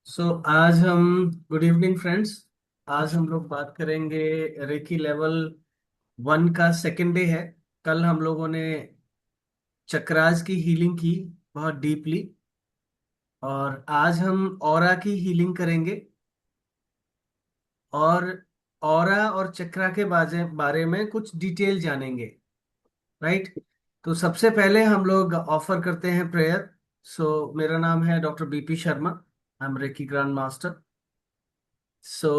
आज हम good evening friends. आज हम लोग बात करेंगे रेकी लेवल 1 का सेकेंड डे है। कल हम लोगों ने चक्रास की हीलिंग की बहुत डीपली, और आज हम ऑरा की हीलिंग करेंगे। और ऑरा और चक्रा के बारे में कुछ डिटेल जानेंगे। राइट। तो सबसे पहले हम लोग ऑफर करते हैं प्रेयर। मेरा नाम है doctor BP Sharma. I am reiki grand master. So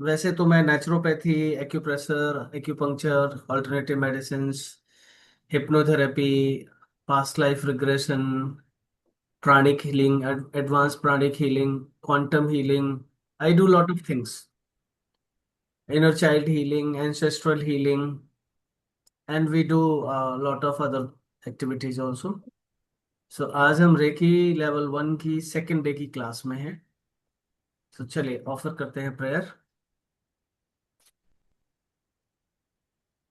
वैसे तो मैं naturopathy, acupressure, acupuncture, alternative medicine, hypnotherapy, past life regression, pranic healing, advance pranic healing, quantum healing, I do lot of things, inner child healing, ancestral healing, and we do lot of other activities also. आज हम recce level 1 की second day की class में हैं। चलिए offer करते हैं prayer.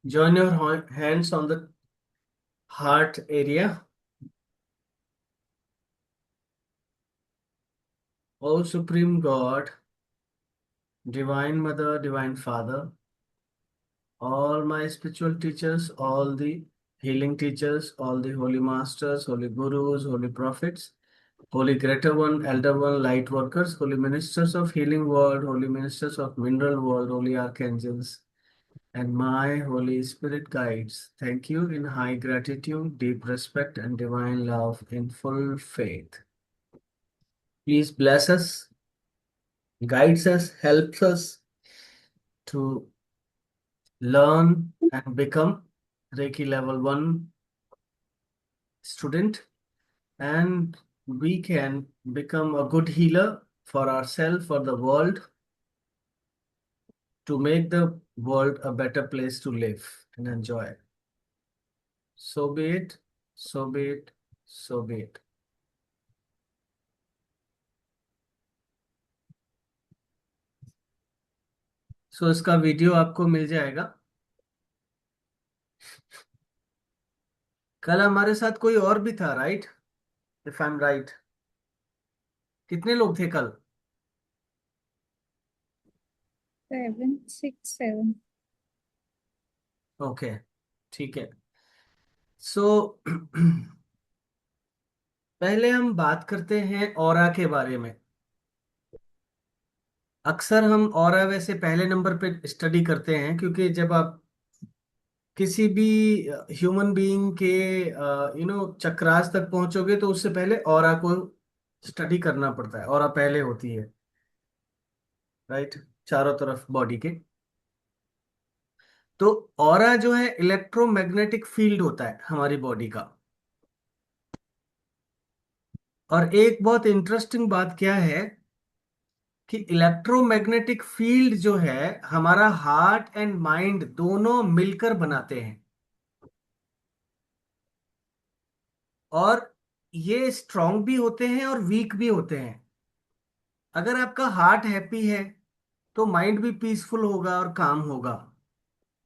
Join your hands on the heart area. O Supreme God, Divine Mother, Divine Father, all my spiritual teachers, all the healing teachers, all the holy masters, holy gurus, holy prophets, holy greater one, elder one, light workers, holy ministers of healing world, holy ministers of mineral world, holy archangels, and my Holy Spirit guides. Thank you in high gratitude, deep respect, and divine love in full faith. Please bless us, guides us, helps us to learn and become Reiki level 1 student, and we can become a good healer for ourselves, for the world, to make the world a better place to live and enjoy. So be it, so be it, so be it. इसका video आपको मिल जाएगा। कल हमारे साथ कोई और भी था, right? If I am right, कितने लोग थे कल? 767। ओके, ठीक है। सो पहले हम बात करते हैं ऑरा के बारे में। अक्सर हम ऑरा वैसे पहले नंबर पे स्टडी करते हैं, क्योंकि जब आप किसी भी ह्यूमन बीइंग के चक्रास तक पहुंचोगे तो उससे पहले ऑरा को स्टडी करना पड़ता है। ऑरा पहले होती है, राइट, चारों तरफ बॉडी के। तो ऑरा जो है इलेक्ट्रोमैग्नेटिक फील्ड होता है हमारी बॉडी का। और एक बहुत इंटरेस्टिंग बात क्या है कि इलेक्ट्रोमैग्नेटिक फील्ड जो है हमारा हार्ट एंड माइंड दोनों मिलकर बनाते हैं। और ये स्ट्रांग भी होते हैं और वीक भी होते हैं। अगर आपका हार्ट हैप्पी है तो माइंड भी पीसफुल होगा और काम होगा,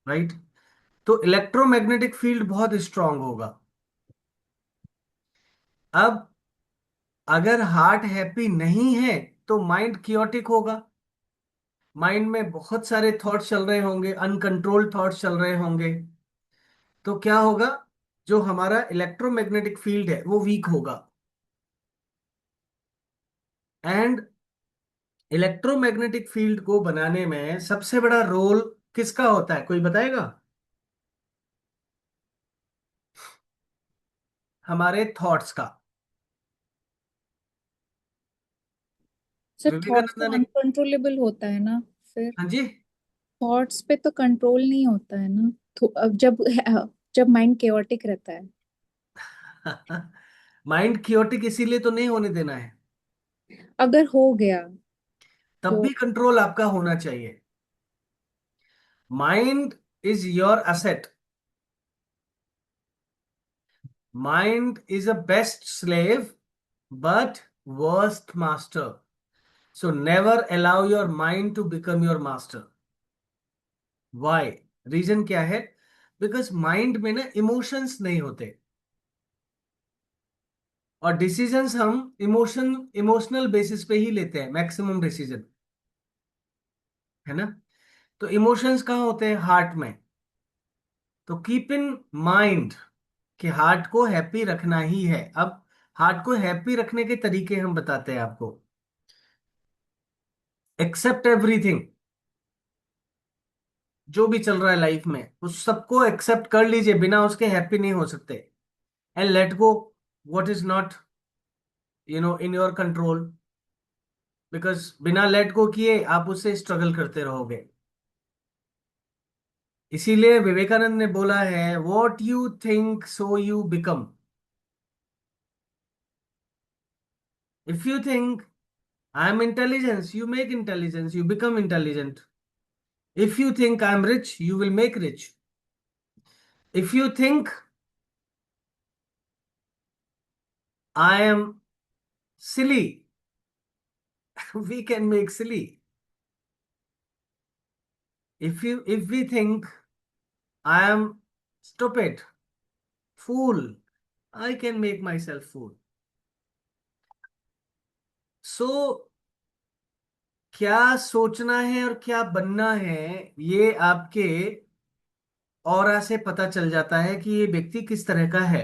राइट। तो इलेक्ट्रोमैग्नेटिक फील्ड बहुत स्ट्रांग होगा। अब अगर हार्ट हैप्पी नहीं है तो माइंड कियोटिक होगा। माइंड में बहुत सारे थॉट्स चल रहे होंगे, अनकंट्रोल्ड थॉट्स चल रहे होंगे। तो क्या होगा? जो हमारा इलेक्ट्रोमैग्नेटिक फील्ड है वो वीक होगा। एंड इलेक्ट्रोमैग्नेटिक फील्ड को बनाने में सबसे बड़ा रोल किसका होता है, कोई बताएगा? हमारे थॉट्स का। सर थॉट्स विवेकानंद तो ने। अनकंट्रोलेबल होता है ना। फिर हाँ जी। थॉट्स पे तो कंट्रोल नहीं होता है ना। तो अब जब माइंड केओटिक रहता है। माइंड कियोटिक इसीलिए तो नहीं होने देना है। अगर हो गया तब तो भी कंट्रोल आपका होना चाहिए। Mind is your asset. Mind is a best slave but worst master. So never allow your mind to become your master. Why? Reason क्या है? बिकॉज माइंड में ना इमोशंस नहीं होते। और डिसीजंस हम इमोशनल बेसिस पे ही लेते हैं, मैक्सिमम डिसीजन, है ना। तो इमोशंस कहाँ होते हैं? हार्ट में। तो कीप इन माइंड कि हार्ट को हैप्पी रखना ही है। अब हार्ट को हैप्पी रखने के तरीके हम बताते हैं आपको। एक्सेप्ट एवरीथिंग, जो भी चल रहा है लाइफ में उस सबको एक्सेप्ट कर लीजिए, बिना उसके हैप्पी नहीं हो सकते। And let go what is not in your control, because बिना लेट गो किए आप उससे स्ट्रगल करते रहोगे। इसीलिए विवेकानंद ने बोला है, what you think so you become. If you think I am intelligence, you make intelligence, you become intelligent. If you think I am rich, you will make rich. If you think I am silly, we can make silly. If we think I am stupid, fool, I can make myself fool. So क्या सोचना है और क्या बनना है, ये आपके aura से पता चल जाता है कि ये व्यक्ति किस तरह का है।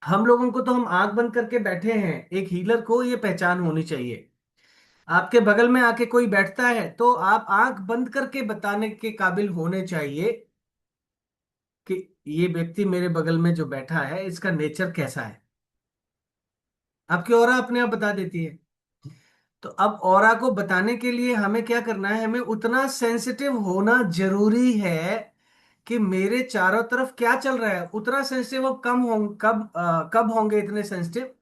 हम लोगों को तो हम आंख बंद करके बैठे हैं, एक हीलर को ये पहचान होनी चाहिए। आपके बगल में आके कोई बैठता है तो आप आंख बंद करके बताने के काबिल होने चाहिए कि ये व्यक्ति मेरे बगल में जो बैठा है इसका नेचर कैसा है। आपकी ऑरा अपने आप बता देती है। तो अब ऑरा को बताने के लिए हमें क्या करना है? हमें उतना सेंसिटिव होना जरूरी है कि मेरे चारों तरफ क्या चल रहा है उतना सेंसिटिव। अब कब होंगे इतने सेंसिटिव?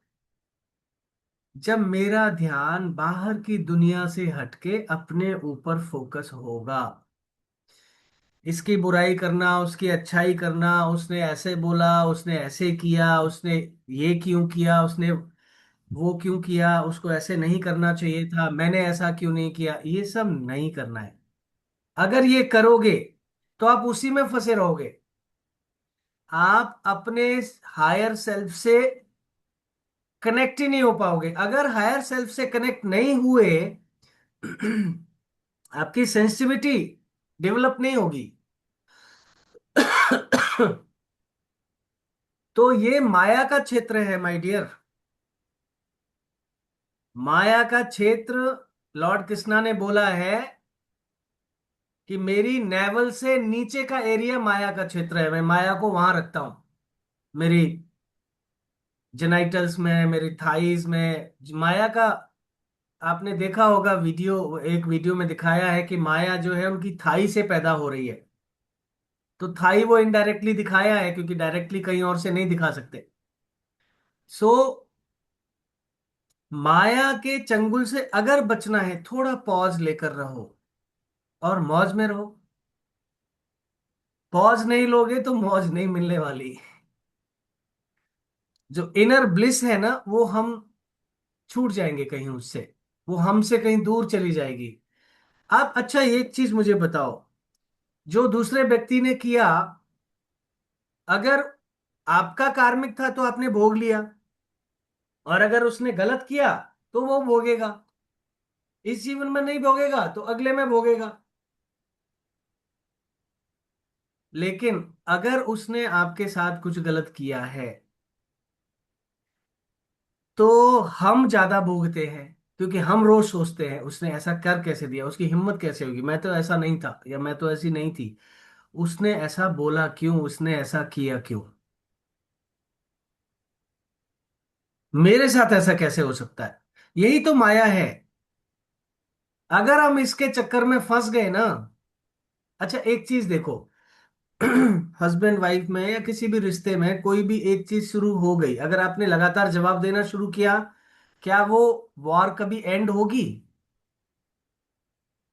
जब मेरा ध्यान बाहर की दुनिया से हटके अपने ऊपर फोकस होगा। इसकी बुराई करना, उसकी अच्छाई करना, उसने ऐसे बोला, उसने ऐसे किया, उसने ये क्यों किया, उसने वो क्यों किया, उसको ऐसे नहीं करना चाहिए था, मैंने ऐसा क्यों नहीं किया, ये सब नहीं करना है। अगर ये करोगे तो आप उसी में फंसे रहोगे। आप अपने हायर सेल्फ से कनेक्ट ही नहीं हो पाओगे। अगर हायर सेल्फ से कनेक्ट नहीं हुए आपकी सेंसिटिविटी डेवलप नहीं होगी। तो ये माया का क्षेत्र है माय डियर। माया का क्षेत्र, लॉर्ड कृष्णा ने बोला है कि मेरी नेवल से नीचे का एरिया माया का क्षेत्र है, मैं माया को वहां रखता हूं। मेरी जेनाइटल्स में, मेरी थाइज में माया का। आपने देखा होगा वीडियो, एक वीडियो में दिखाया है कि माया जो है उनकी थाई से पैदा हो रही है। तो थाई वो इनडायरेक्टली दिखाया है क्योंकि डायरेक्टली कहीं और से नहीं दिखा सकते। सो माया के चंगुल से अगर बचना है, थोड़ा पॉज लेकर रहो और मौज में रहो। पॉज नहीं लोगे तो मौज नहीं मिलने वाली। जो इनर ब्लिस है ना, वो हम छूट जाएंगे कहीं उससे, वो हमसे कहीं दूर चली जाएगी। आप अच्छा एक चीज मुझे बताओ, जो दूसरे व्यक्ति ने किया, अगर आपका कार्मिक था तो आपने भोग लिया, और अगर उसने गलत किया तो वो भोगेगा। इस जीवन में नहीं भोगेगा तो अगले में भोगेगा। लेकिन अगर उसने आपके साथ कुछ गलत किया है तो हम ज्यादा भोगते हैं, क्योंकि हम रोज सोचते हैं उसने ऐसा कर कैसे दिया, उसकी हिम्मत कैसे होगी, मैं तो ऐसा नहीं था या मैं तो ऐसी नहीं थी, उसने ऐसा बोला क्यों, उसने ऐसा किया क्यों, मेरे साथ ऐसा कैसे हो सकता है। यही तो माया है। अगर हम इसके चक्कर में फंस गए ना। अच्छा एक चीज देखो, हस्बैंड वाइफ में या किसी भी रिश्ते में कोई भी एक चीज शुरू हो गई, अगर आपने लगातार जवाब देना शुरू किया, क्या वो वॉर कभी एंड होगी?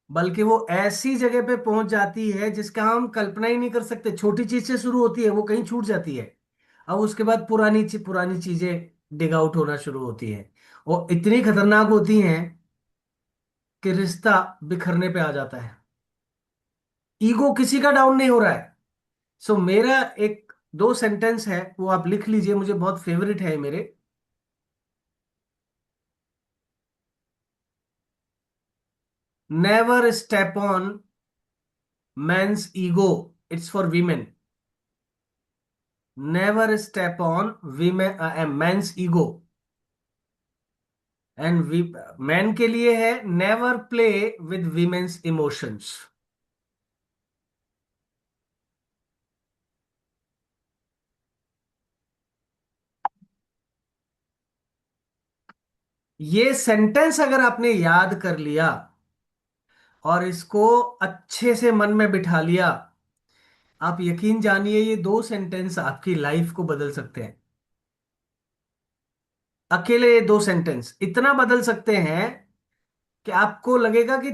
बल्कि वो ऐसी जगह पे पहुंच जाती है जिसका हम कल्पना ही नहीं कर सकते। छोटी चीज से शुरू होती है, वो कहीं छूट जाती है। अब उसके बाद पुरानी चीजें डिग आउट होना शुरू होती है, और इतनी खतरनाक होती हैं कि रिश्ता बिखरने पे आ जाता है। ईगो किसी का डाउन नहीं हो रहा है। सो मेरा एक दो सेंटेंस है, वो आप लिख लीजिए, मुझे बहुत फेवरेट है मेरे। Never step on man's ego, it's for women. Never step on women man's ego. And man के लिए है never play with women's emotions. ये सेंटेंस अगर आपने याद कर लिया और इसको अच्छे से मन में बिठा लिया, आप यकीन जानिए ये दो सेंटेंस आपकी लाइफ को बदल सकते हैं। अकेले ये दो सेंटेंस इतना बदल सकते हैं कि आपको लगेगा कि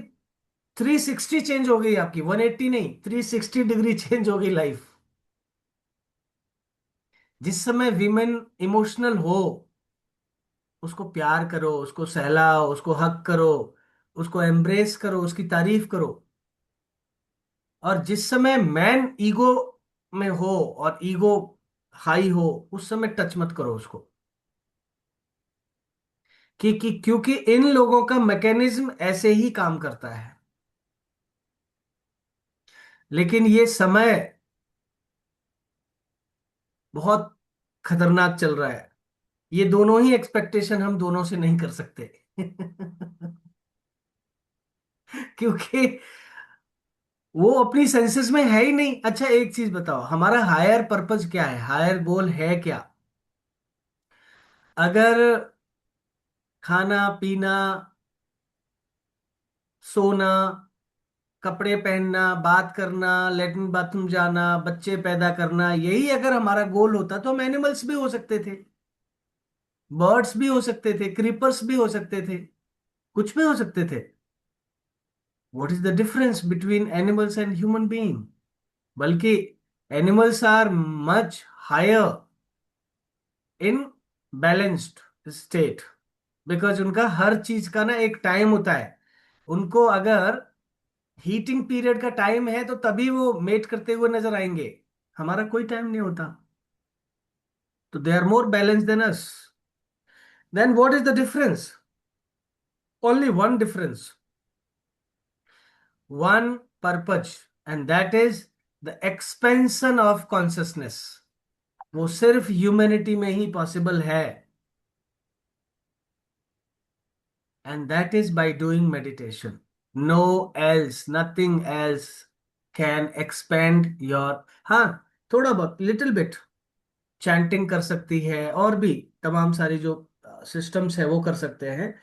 360 चेंज हो गई आपकी, 180 नहीं, 360 डिग्री चेंज हो गई लाइफ। जिस समय विमेन इमोशनल हो, उसको प्यार करो, उसको सहलाओ, उसको हक करो, उसको एम्ब्रेस करो, उसकी तारीफ करो। और जिस समय मैन ईगो में हो और ईगो हाई हो, उस समय टच मत करो उसको। क्योंकि इन लोगों का मैकेनिज्म ऐसे ही काम करता है। लेकिन ये समय बहुत खतरनाक चल रहा है। ये दोनों ही एक्सपेक्टेशन हम दोनों से नहीं कर सकते। क्योंकि वो अपनी सेंसेस में है ही नहीं। अच्छा एक चीज बताओ, हमारा हायर पर्पज क्या है, हायर गोल है क्या? अगर खाना पीना, सोना, कपड़े पहनना, बात करना, लेटरिन बाथरूम जाना, बच्चे पैदा करना, यही अगर हमारा गोल होता तो हम एनिमल्स भी हो सकते थे, बर्ड्स भी हो सकते थे, क्रीपर्स भी हो सकते थे, कुछ भी हो सकते थे। What is the difference between animals and human being? बल्कि animals are much higher in balanced state, because उनका हर चीज का ना एक टाइम होता है। उनको अगर हीटिंग पीरियड का टाइम है तो तभी वो मेट करते हुए नजर आएंगे। हमारा कोई टाइम नहीं होता, तो they are more balance than us. Then what is the difference? Only one difference, one purpose, and that is the expansion of consciousness. वो सिर्फ ह्यूमैनिटी में ही पॉसिबल है, and that is by doing meditation. No else, nothing else can expand your. हाँ, थोड़ा बहुत little bit chanting कर सकती है, और भी तमाम सारी जो सिस्टम्स है वो कर सकते हैं।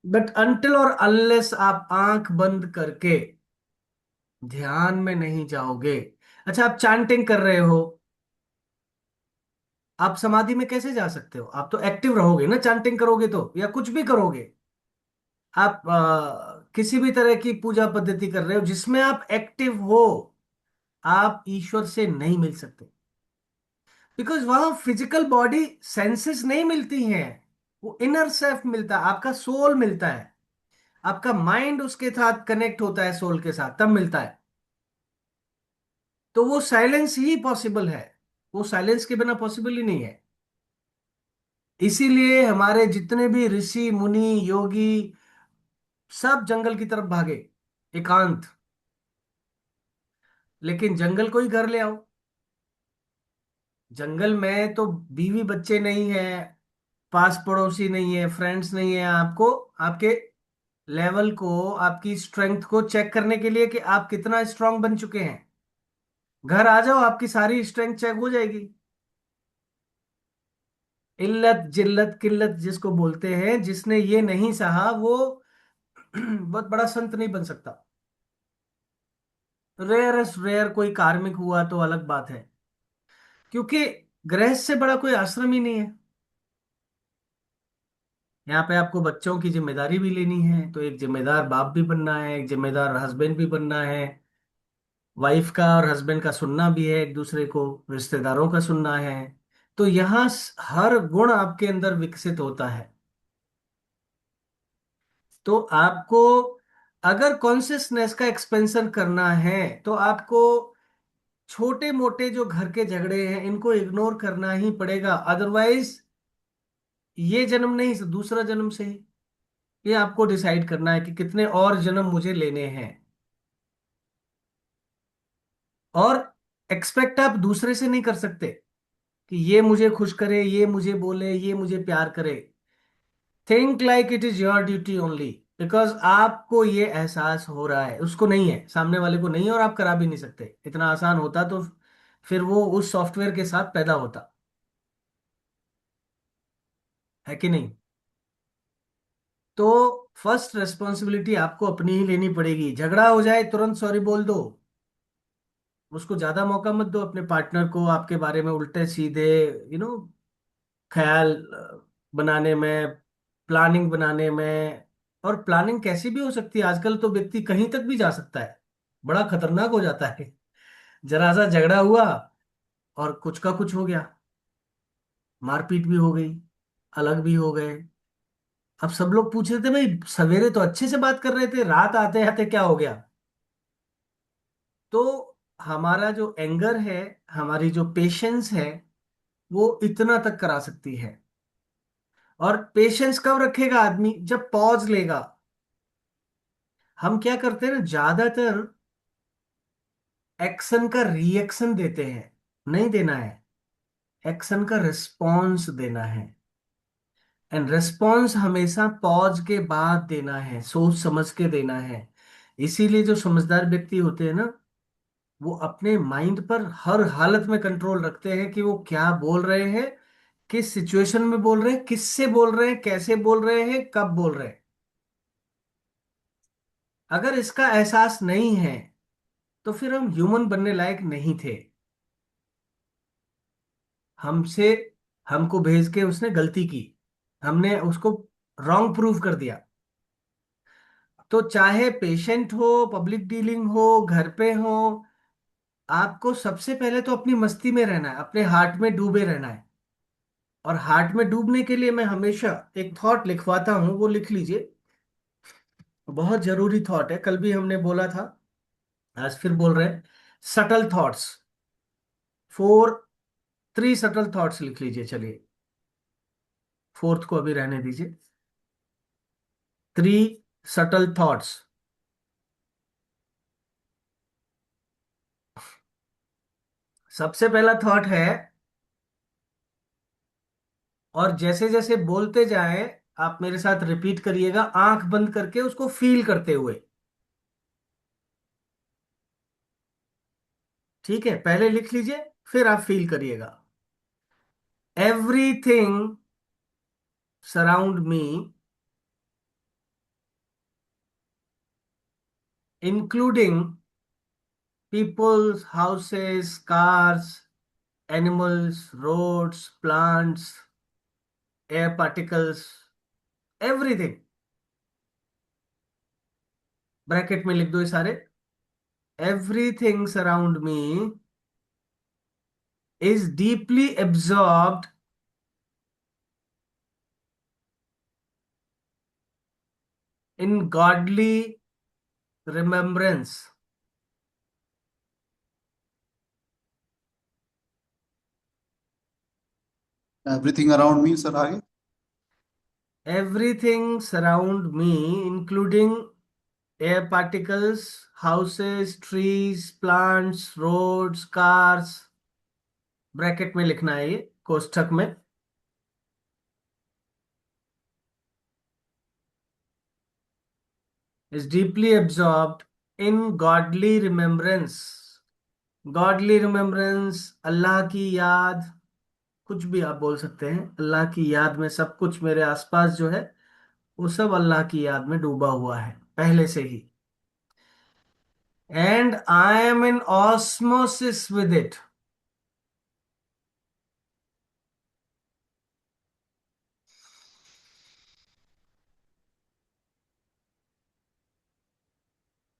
बट अनटिल और अनलेस आप आंख बंद करके ध्यान में नहीं जाओगे। अच्छा आप चैंटिंग कर रहे हो, आप समाधि में कैसे जा सकते हो? आप तो एक्टिव रहोगे ना, चैंटिंग करोगे तो, या कुछ भी करोगे। आप किसी भी तरह की पूजा पद्धति कर रहे हो जिसमें आप एक्टिव हो, आप ईश्वर से नहीं मिल सकते। बिकॉज वहां फिजिकल बॉडी सेंसेस नहीं मिलती हैं, वो इनर सेल्फ मिलता है, आपका सोल मिलता है, आपका माइंड उसके साथ कनेक्ट होता है, सोल के साथ तब मिलता है। तो वो साइलेंस ही पॉसिबल है, वो साइलेंस के बिना पॉसिबल ही नहीं है। इसीलिए हमारे जितने भी ऋषि मुनि योगी सब जंगल की तरफ भागे, एकांत। लेकिन जंगल को ही घर ले आओ, जंगल में तो बीवी बच्चे नहीं है, पास पड़ोसी नहीं है, फ्रेंड्स नहीं है, आपको आपके लेवल को, आपकी स्ट्रेंथ को चेक करने के लिए कि आप कितना स्ट्रांग बन चुके हैं। घर आ जाओ, आपकी सारी स्ट्रेंथ चेक हो जाएगी। इल्लत जिल्लत किल्लत जिसको बोलते हैं, जिसने ये नहीं सहा वो बहुत बड़ा संत नहीं बन सकता। रेयर रेयर कोई कार्मिक हुआ तो अलग बात है, क्योंकि गृहस्थ से बड़ा कोई आश्रम ही नहीं है। यहाँ पे आपको बच्चों की जिम्मेदारी भी लेनी है, तो एक जिम्मेदार बाप भी बनना है, एक जिम्मेदार हस्बैंड भी बनना है। वाइफ का और हस्बैंड का सुनना भी है, एक दूसरे को, रिश्तेदारों का सुनना है। तो यहाँ हर गुण आपके अंदर विकसित होता है। तो आपको अगर कॉन्शियसनेस का एक्सपेंशन करना है, तो आपको छोटे मोटे जो घर के झगड़े हैं इनको इग्नोर करना ही पड़ेगा। अदरवाइज ये जन्म नहीं, दूसरा जन्म से ही ये आपको डिसाइड करना है कि कितने और जन्म मुझे लेने हैं। और एक्सपेक्ट आप दूसरे से नहीं कर सकते कि ये मुझे खुश करे, ये मुझे बोले, ये मुझे प्यार करे। Think like it is your duty only, because आपको ये एहसास हो रहा है, उसको नहीं है, सामने वाले को नहीं है, और आप करा भी नहीं सकते। इतना आसान होता तो फिर वो उस सॉफ्टवेयर के साथ पैदा होता, है कि नहीं? तो फर्स्ट रेस्पॉन्सिबिलिटी आपको अपनी ही लेनी पड़ेगी। झगड़ा हो जाए तुरंत सॉरी बोल दो, उसको ज्यादा मौका मत दो अपने पार्टनर को आपके बारे में उल्टे सीधे यू नो ख्याल बनाने में, प्लानिंग बनाने में। और प्लानिंग कैसी भी हो सकती है, आजकल तो व्यक्ति कहीं तक भी जा सकता है, बड़ा खतरनाक हो जाता है। जरा सा झगड़ा हुआ और कुछ का कुछ हो गया, मारपीट भी हो गई, अलग भी हो गए। अब सब लोग पूछ रहे थे भाई सवेरे तो अच्छे से बात कर रहे थे, रात आते आते क्या हो गया? तो हमारा जो एंगर है, हमारी जो पेशेंस है, वो इतना तक करा सकती है। और पेशेंस कब रखेगा आदमी? जब पॉज लेगा। हम क्या करते हैं ना, ज्यादातर एक्शन का रिएक्शन देते हैं। नहीं देना है, एक्शन का रिस्पॉन्स देना है। एंड रिस्पॉन्स हमेशा पॉज के बाद देना है, सोच समझ के देना है। इसीलिए जो समझदार व्यक्ति होते हैं ना, वो अपने माइंड पर हर हालत में कंट्रोल रखते हैं कि वो क्या बोल रहे हैं, किस सिचुएशन में बोल रहे हैं, किससे बोल रहे हैं, कैसे बोल रहे हैं, कब बोल रहे हैं। अगर इसका एहसास नहीं है तो फिर हम ह्यूमन बनने लायक नहीं थे। हमसे हमको भेज के उसने गलती की, हमने उसको रॉन्ग प्रूव कर दिया। तो चाहे पेशेंट हो, पब्लिक डीलिंग हो, घर पे हो, आपको सबसे पहले तो अपनी मस्ती में रहना है, अपने हार्ट में डूबे रहना है। और हार्ट में डूबने के लिए मैं हमेशा एक थॉट लिखवाता हूं, वो लिख लीजिए। बहुत जरूरी थॉट है, कल भी हमने बोला था, आज फिर बोल रहे हैं। Subtle thoughts, four, 3 subtle thoughts लिख लीजिए। चलिए, फोर्थ को अभी रहने दीजिए। 3 सटल थॉट्स। सबसे पहला थॉट है, और जैसे जैसे बोलते जाएं आप मेरे साथ रिपीट करिएगा, आंख बंद करके उसको फील करते हुए। ठीक है, पहले लिख लीजिए, फिर आप फील करिएगा। Everything surround me, including peoples, houses, cars, animals, roads, plants, air particles, everything. Bracket में लिख दो ये सारे। Everything surround me is deeply absorbed in godly remembrance. Everything around me sir, आगे? Everything surround me, including air particles, houses, trees, plants, roads, cars, bracket में लिखना है ये, कोष्ठक में। is deeply absorbed in godly remembrance। Godly remembrance, Allah की याद, कुछ भी आप बोल सकते हैं। अल्लाह की याद में सब कुछ मेरे आसपास जो है, वो सब अल्लाह की याद में डूबा हुआ है पहले से ही। And I am in osmosis with it.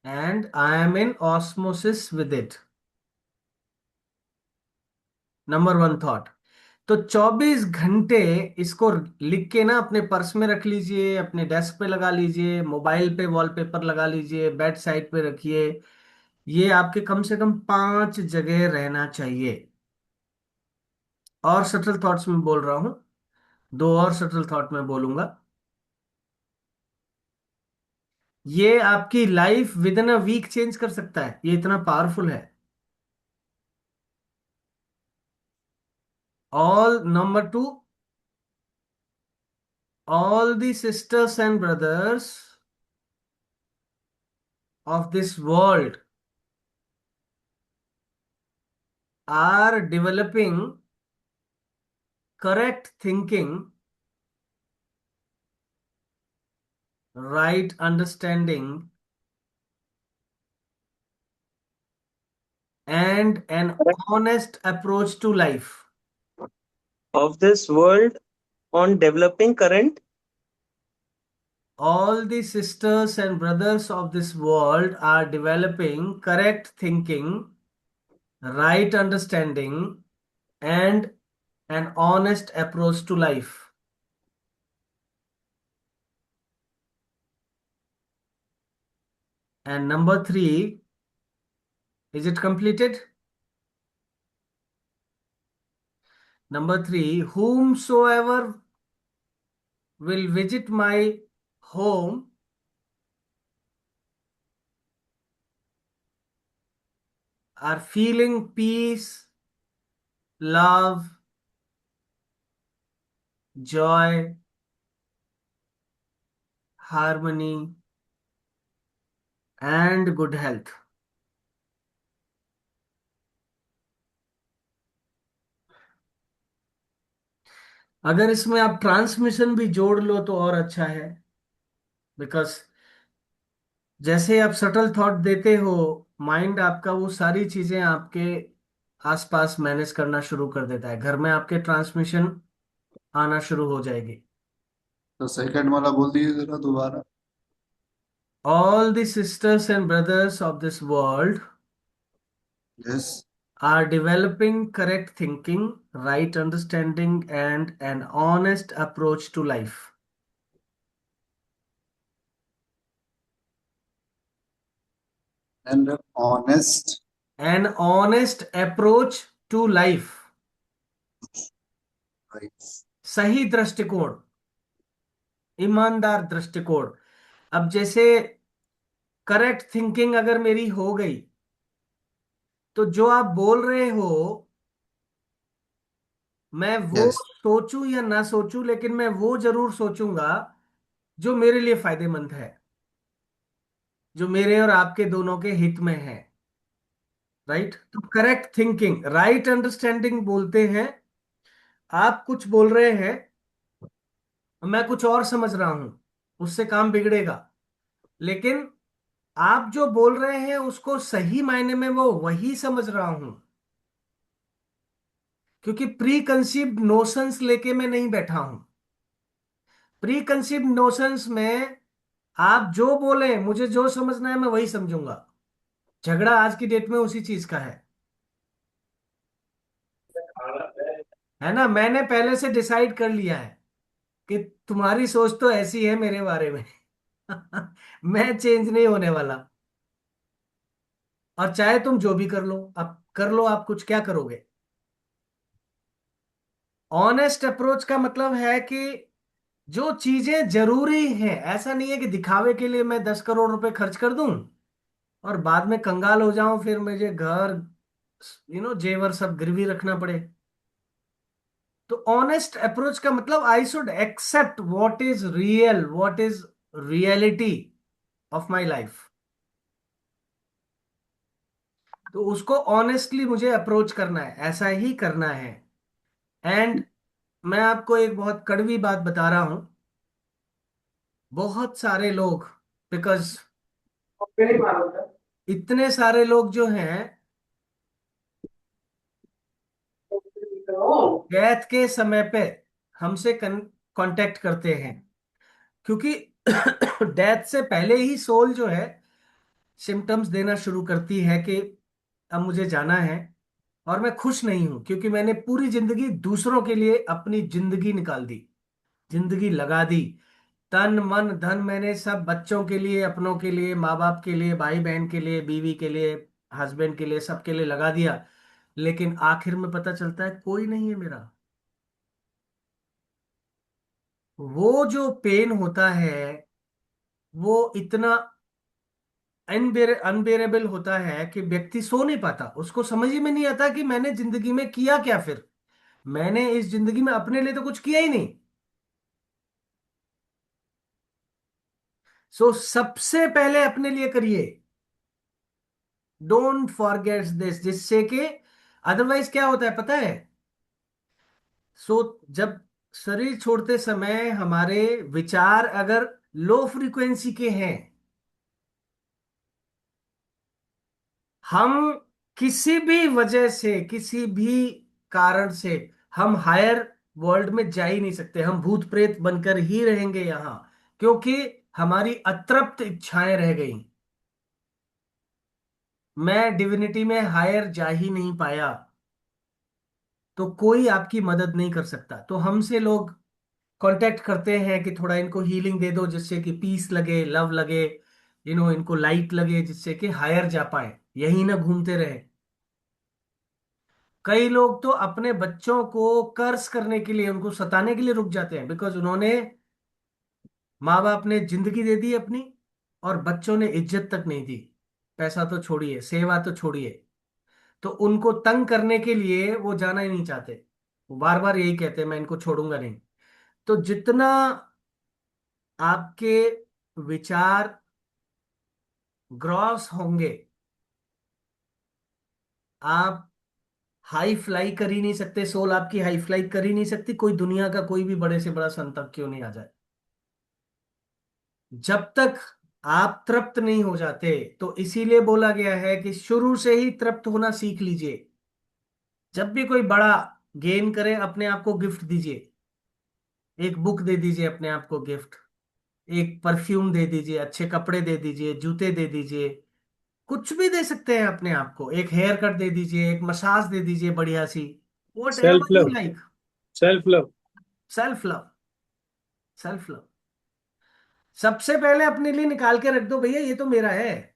And I am in osmosis with it, number 1 thought. तो 24 घंटे इसको लिख के ना अपने पर्स में रख लीजिए, अपने डेस्क पे लगा लीजिए, मोबाइल पे वॉलपेपर लगा लीजिए, बेड साइड पे रखिए। ये आपके कम से कम 5 जगह रहना चाहिए। और सटल थॉट्स में बोल रहा हूं, 2 और सटल थॉट में बोलूंगा। ये आपकी life within a week change कर सकता है, ये इतना पावरफुल है। All number two, all the sisters and brothers of this world are developing correct thinking, right understanding, and an honest approach to life. of this world on developing current All the sisters and brothers of this world are developing correct thinking, right understanding, and an honest approach to life. And number three, is it completed? Number three, whomsoever will visit my home are feeling peace, love, joy, harmony, and good health. अगर इसमें आप transmission भी जोड़ लो तो और अच्छा है, because जैसे आप सटल थॉट देते हो, माइंड आपका वो सारी चीजें आपके आसपास मैनेज करना शुरू कर देता है, घर में आपके ट्रांसमिशन आना शुरू हो जाएगी। तो सेकंड वाला बोल दीजिए जरा दोबारा। All the sisters and brothers of this world yes. are developing correct thinking, right understanding, and an honest approach to life. And honest. An honest approach to life. सही दृष्टिकोण, ईमानदार दृष्टिकोण। अब जैसे करेक्ट थिंकिंग अगर मेरी हो गई, तो जो आप बोल रहे हो, मैं वो यस। सोचूं या ना सोचूं, लेकिन मैं वो जरूर सोचूंगा जो मेरे लिए फायदेमंद है, जो मेरे और आपके दोनों के हित में है। राइट? तो करेक्ट थिंकिंग, राइट अंडरस्टैंडिंग बोलते हैं, आप कुछ बोल रहे हैं, मैं कुछ और समझ रहा हूं, उससे काम बिगड़ेगा। लेकिन आप जो बोल रहे हैं उसको सही मायने में वो वही समझ रहा हूं, क्योंकि प्री कंसीव्ड नोशंस लेके मैं नहीं बैठा हूं। प्री कंसीव्ड नोशंस में आप जो बोले, मुझे जो समझना है मैं वही समझूंगा। झगड़ा आज की डेट में उसी चीज का है ना? मैंने पहले से डिसाइड कर लिया है कि तुम्हारी सोच तो ऐसी है मेरे बारे में। मैं चेंज नहीं होने वाला। और चाहे तुम जो भी कर लो, अब कर लो, आप कुछ क्या करोगे? ऑनेस्ट अप्रोच का मतलब है कि जो चीजें जरूरी हैं, ऐसा नहीं है कि दिखावे के लिए मैं 10 करोड़ रुपए खर्च कर दूं और बाद में कंगाल हो जाऊं, फिर मुझे घर, जेवर सब गिरवी रखना पड़े। तो ऑनेस्ट अप्रोच का मतलब I should accept what is real, what is reality of my life. तो उसको ऑनेस्टली मुझे अप्रोच करना है, ऐसा ही करना है। एंड मैं आपको एक बहुत कड़वी बात बता रहा हूं, बहुत सारे लोग, बिकॉज इतने सारे लोग जो हैं डेथ के समय पे हमसे कांटेक्ट करते हैं, क्योंकि डेथ से पहले ही सोल जो है सिम्टम्स देना शुरू करती है कि अब मुझे जाना है, और मैं खुश नहीं हूं, क्योंकि मैंने पूरी जिंदगी दूसरों के लिए अपनी जिंदगी निकाल दी, जिंदगी लगा दी, तन मन धन मैंने सब बच्चों के लिए, अपनों के लिए, माँ बाप के लिए, भाई बहन के लिए, बीवी के लिए, हस्बैंड के लिए, सबके लिए लगा दिया। लेकिन आखिर में पता चलता है कोई नहीं है मेरा। वो जो पेन होता है, वो इतना अनबेरेबल होता है कि व्यक्ति सो नहीं पाता, उसको समझ ही में नहीं आता कि मैंने जिंदगी में किया क्या फिर। मैंने इस जिंदगी में अपने लिए तो कुछ किया ही नहीं। सो सबसे पहले अपने लिए करिए, डोंट फॉरगेट दिस, जिससे कि अदरवाइज क्या होता है पता है। सो जब शरीर छोड़ते समय हमारे विचार अगर लो फ्रीक्वेंसी के हैं, हम किसी भी वजह से, किसी भी कारण से हम हायर वर्ल्ड में जा ही नहीं सकते, हम भूत प्रेत बनकर ही रहेंगे यहाँ, क्योंकि हमारी अतृप्त इच्छाएं रह गई। मैं डिविनिटी में हायर जा ही नहीं पाया, तो कोई आपकी मदद नहीं कर सकता। तो हमसे लोग कांटेक्ट करते हैं कि थोड़ा इनको हीलिंग दे दो, जिससे कि पीस लगे, लव लगे, इनको लाइट लगे, जिससे कि हायर जा पाए, यही ना घूमते रहे। कई लोग तो अपने बच्चों को कर्स करने के लिए, उनको सताने के लिए रुक जाते हैं, बिकॉज उन्होंने, माँ बाप ने जिंदगी दे दी अपनी और बच्चों ने इज्जत तक नहीं दी, पैसा तो छोड़िए, सेवा तो छोड़िए। तो उनको तंग करने के लिए वो जाना ही नहीं चाहते, वो बार बार यही कहते हैं मैं इनको छोड़ूंगा नहीं। तो जितना आपके विचार ग्रॉस होंगे, आप हाई फ्लाई कर ही नहीं सकते, सोल आपकी हाई फ्लाई कर ही नहीं सकती, कोई दुनिया का कोई भी बड़े से बड़ा संत क्यों नहीं आ जाए, जब तक आप तृप्त नहीं हो जाते। तो इसीलिए बोला गया है कि शुरू से ही तृप्त होना सीख लीजिए। जब भी कोई बड़ा गेन करे, अपने आप को गिफ्ट दीजिए, एक बुक दे दीजिए अपने आप को गिफ्ट, एक परफ्यूम दे दीजिए, अच्छे कपड़े दे दीजिए, जूते दे दीजिए, कुछ भी दे सकते हैं अपने आप को, एक हेयर कट दे दीजिए, एक मसाज दे दीजिए बढ़िया सी, what self ever you love, like. Self love. Self love, self love सबसे पहले अपने लिए निकाल के रख दो, भैया ये तो मेरा है,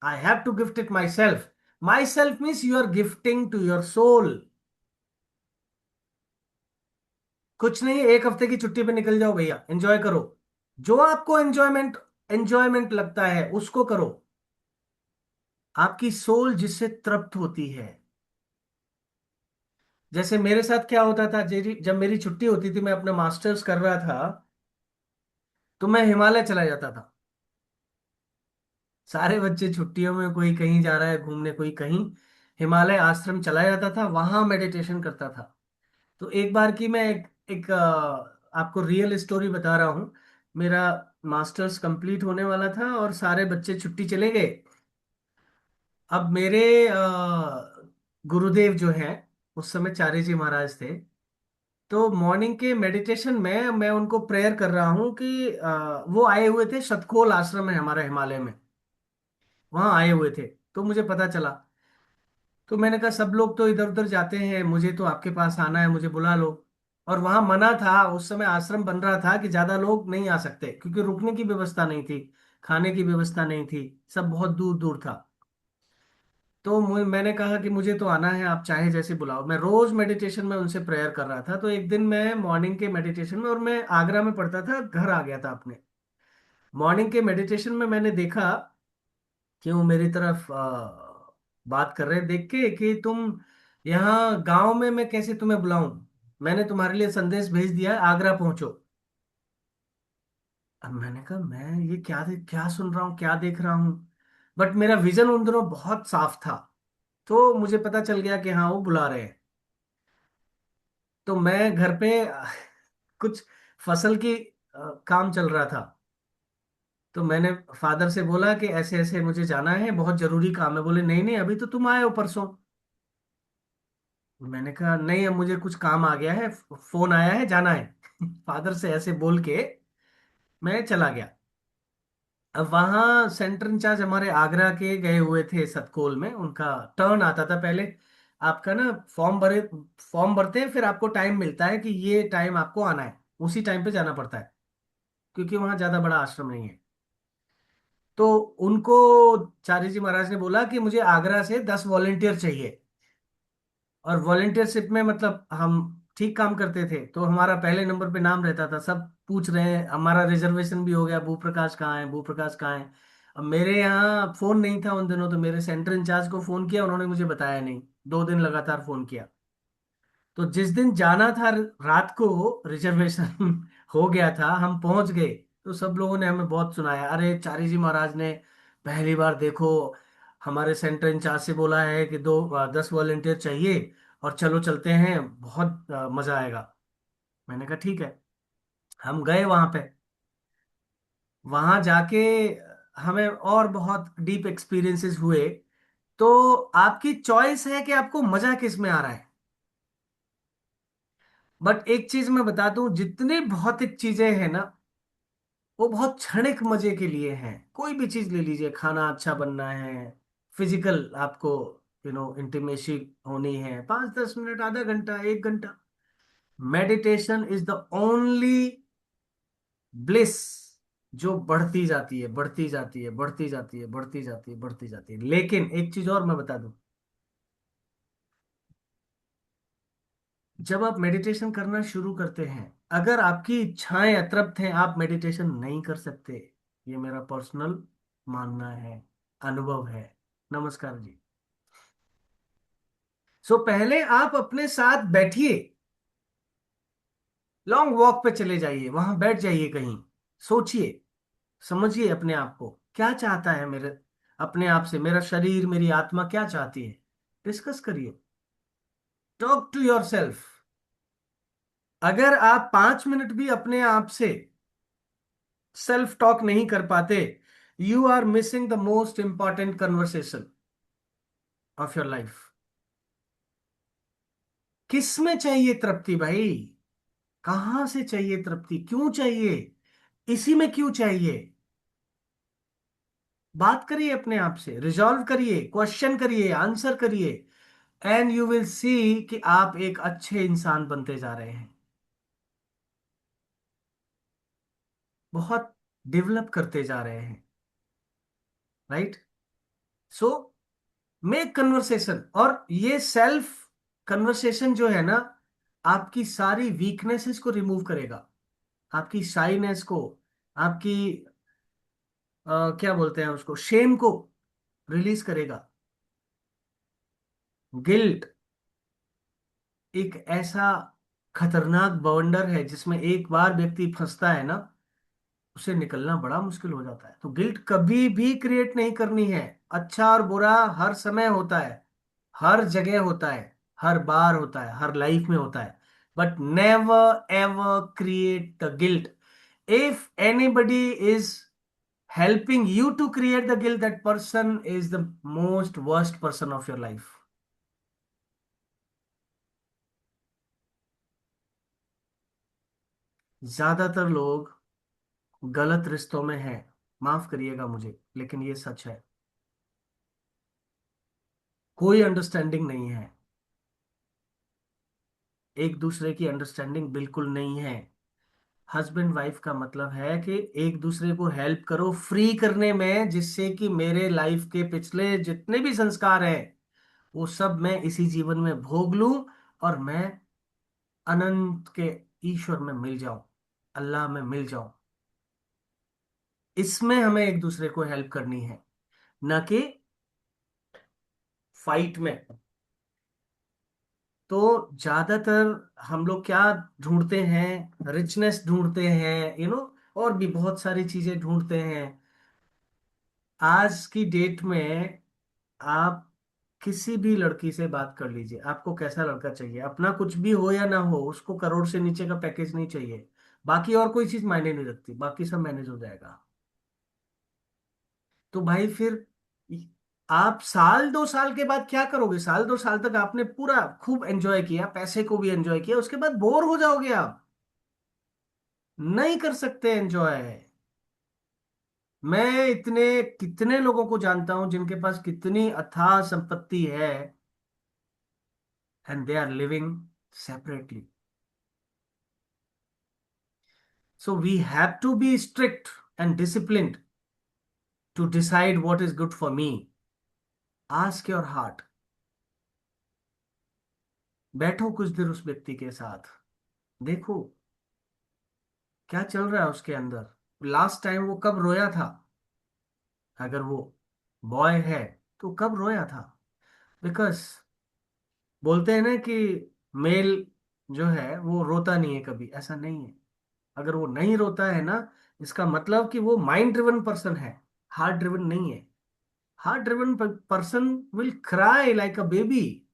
I have to gift it myself. Myself means you are gifting to your soul. कुछ नहीं, एक हफ्ते की छुट्टी पे निकल जाओ भैया, एंजॉय करो, जो आपको एंजॉयमेंट एंजॉयमेंट लगता है उसको करो। आपकी सोल जिससे तृप्त होती है, जैसे मेरे साथ क्या होता था, जब मेरी छुट्टी होती थी, मैं अपना मास्टर्स कर रहा था, तो मैं हिमालय चला जाता था। सारे बच्चे छुट्टियों में कोई कहीं जा रहा है घूमने, कोई कहीं, हिमालय आश्रम चला जाता था, वहां मेडिटेशन करता था। तो एक बार की मैं एक आपको रियल स्टोरी बता रहा हूँ। मेरा मास्टर्स कंप्लीट होने वाला था और सारे बच्चे छुट्टी चले गए। अब मेरे गुरुदेव जो हैं, उस समय चारी जी महाराज थे। तो मॉर्निंग के मेडिटेशन में मैं उनको प्रेयर कर रहा हूँ कि वो आए हुए थे, शतकोल आश्रम है हमारा हिमालय में, वहां आए हुए थे। तो मुझे पता चला, तो मैंने कहा सब लोग तो इधर उधर जाते हैं, मुझे तो आपके पास आना है, मुझे बुला लो। और वहां मना था, उस समय आश्रम बन रहा था कि ज्यादा लोग नहीं आ सकते, क्योंकि रुकने की व्यवस्था नहीं थी, खाने की व्यवस्था नहीं थी, सब बहुत दूर दूर था। तो मैंने कहा कि मुझे तो आना है, आप चाहे जैसे बुलाओ। मैं रोज मेडिटेशन में उनसे प्रेयर कर रहा था। तो एक दिन मैं मॉर्निंग के मेडिटेशन में, और मैं आगरा में पढ़ता था, घर आ गया था अपने। मॉर्निंग के मेडिटेशन में मैंने देखा कि वो मेरी तरफ बात कर रहे हैं, देख के कि तुम यहाँ गांव में मैं कैसे तुम्हें बुलाऊं, मैंने तुम्हारे लिए संदेश भेज दिया है, आगरा पहुंचो। अब मैंने कहा मैं ये क्या सुन रहा हूँ, क्या देख रहा हूँ। बट मेरा विजन उन दिनों बहुत साफ था, तो मुझे पता चल गया कि हाँ वो बुला रहे हैं। तो मैं घर पे कुछ फसल की काम चल रहा था। तो मैंने फादर से बोला कि ऐसे ऐसे मुझे जाना है, बहुत जरूरी काम है। बोले नहीं नहीं, अभी तो तुम आए हो परसों। मैंने कहा नहीं, अब मुझे कुछ काम आ गया है, फोन आया है, जाना है। फादर से ऐसे बोल के मैं चला गया। अब वहाँ सेंटर इंचार्ज हमारे आगरा के गए हुए थे, सतकोल में उनका टर्न आता था पहले। आपका ना फॉर्म भरते हैं, फिर आपको टाइम मिलता है कि ये टाइम आपको आना है, उसी टाइम पे जाना पड़ता है, क्योंकि वहाँ ज्यादा बड़ा आश्रम नहीं है। तो उनको चारी जी महाराज ने बोला कि मुझे आगरा से 10 वॉलेंटियर चाहिए, और वॉलेंटियरशिप में मतलब हम ठीक काम करते थे, तो हमारा पहले नंबर पे नाम रहता था, सब पूछ रहे हैं, हमारा रिजर्वेशन भी हो गया, भूप्रकाश कहाँ है, भूप्रकाश कहाँ है। अब मेरे यहाँ फोन नहीं था उन दिनों, तो मेरे सेंटर इंचार्ज को फोन किया, उन्होंने मुझे बताया नहीं, 2 दिन लगातार फोन किया। तो जिस दिन जाना था रात को, रिजर्वेशन हो गया था, हम पहुंच गए, तो सब लोगों ने हमें बहुत सुनाया, अरे चारी जी महाराज ने पहली बार देखो हमारे सेंटर इंचार्ज से बोला है कि 10 वॉलेंटियर चाहिए, और चलो चलते हैं, बहुत मजा आएगा। मैंने कहा ठीक है। हम गए वहां पे, वहां जाके हमें और बहुत डीप एक्सपीरियंसेस हुए। तो आपकी चॉइस है कि आपको मजा किस में आ रहा है। बट एक चीज मैं बता दूं, जितनी भौतिक चीजें हैं ना, वो बहुत क्षणिक मजे के लिए हैं। कोई भी चीज ले लीजिए, खाना अच्छा बनना है, फिजिकल आपको इंटीमेसी होनी है, 5-10 मिनट, आधा घंटा, 1 घंटा। Meditation is the only bliss जो बढ़ती जाती है, बढ़ती जाती है, बढ़ती जाती है, बढ़ती जाती है, बढ़ती जाती है। लेकिन एक चीज और मैं बता दूं, जब आप मेडिटेशन करना शुरू करते हैं, अगर आपकी इच्छाएं अतृप्त हैं, आप मेडिटेशन नहीं कर सकते। ये मेरा पर्सनल मानना है, अनुभव है। नमस्कार जी। पहले आप अपने साथ बैठिए, लॉन्ग वॉक पे चले जाइए, वहां बैठ जाइए कहीं, सोचिए, समझिए अपने आप को, क्या चाहता है मेरे, अपने आप से मेरा शरीर, मेरी आत्मा क्या चाहती है, डिस्कस करिए, टॉक टू योर सेल्फ। अगर आप 5 मिनट भी अपने आप से सेल्फ टॉक नहीं कर पाते, you are missing the most important conversation of your life. किस में चाहिए तृप्ति भाई? कहां से चाहिए तृप्ति? क्यों चाहिए? इसी में क्यों चाहिए? बात करिए अपने आप से, रिजॉल्व करिए, क्वेश्चन करिए, आंसर करिए, एंड यू विल सी कि आप एक अच्छे इंसान बनते जा रहे हैं, बहुत डेवलप करते जा रहे हैं। राइट? सो मेक कन्वर्सेशन, और ये सेल्फ कन्वर्सेशन जो है ना, आपकी सारी वीकनेसेस को रिमूव करेगा, आपकी शाइनेस को, आपकी क्या बोलते हैं उसको, शेम को रिलीज करेगा। गिल्ट एक ऐसा खतरनाक बवंडर है, जिसमें एक बार व्यक्ति फंसता है ना, उसे निकलना बड़ा मुश्किल हो जाता है। तो गिल्ट कभी भी क्रिएट नहीं करनी है। अच्छा और बुरा हर समय होता है, हर जगह होता है, हर बार होता है, हर लाइफ में होता है, but never ever create the guilt. If anybody is helping you to create the guilt, that person is the most worst person of your life. ज्यादातर लोग गलत रिश्तों में हैं, माफ करिएगा मुझे, लेकिन ये सच है। कोई अंडरस्टैंडिंग नहीं है, एक दूसरे की अंडरस्टैंडिंग बिल्कुल नहीं है। हस्बैंड वाइफ का मतलब है कि एक दूसरे को हेल्प करो फ्री करने में, जिससे कि मेरे लाइफ के पिछले जितने भी संस्कार हैं, वो सब मैं इसी जीवन में भोग लूं, और मैं अनंत के ईश्वर में मिल जाऊं, अल्लाह में मिल जाऊं। इसमें हमें एक दूसरे को हेल्प करनी है, न कि फाइट में। तो ज्यादातर हम लोग क्या ढूंढते हैं? रिचनेस ढूंढते हैं, और भी बहुत सारी चीजें ढूंढते हैं। आज की डेट में आप किसी भी लड़की से बात कर लीजिए, आपको कैसा लड़का चाहिए, अपना कुछ भी हो या ना हो, उसको करोड़ से नीचे का पैकेज नहीं चाहिए, बाकी और कोई चीज मायने नहीं रखती, बाकी सब मैनेज हो जाएगा। तो भाई फिर आप साल 2 साल के बाद क्या करोगे? साल 2 साल तक आपने पूरा खूब एंजॉय किया, पैसे को भी एंजॉय किया, उसके बाद बोर हो जाओगे आप, नहीं कर सकते एंजॉय। मैं इतने कितने लोगों को जानता हूं जिनके पास कितनी अथाह संपत्ति है, and they are living separately. So we have to be strict and disciplined to decide what is good for me. Ask your heart, बैठो कुछ देर उस व्यक्ति के साथ, देखो क्या चल रहा है उसके अंदर। लास्ट टाइम वो कब रोया था, अगर वो बॉय है तो कब रोया था। बिकॉज बोलते हैं ना कि मेल जो है वो रोता नहीं है कभी, ऐसा नहीं है। अगर वो नहीं रोता है ना, इसका मतलब कि वो माइंड ड्रिवन पर्सन है, हार्ट ड्रिवन नहीं है। Heart driven person will cry like a baby.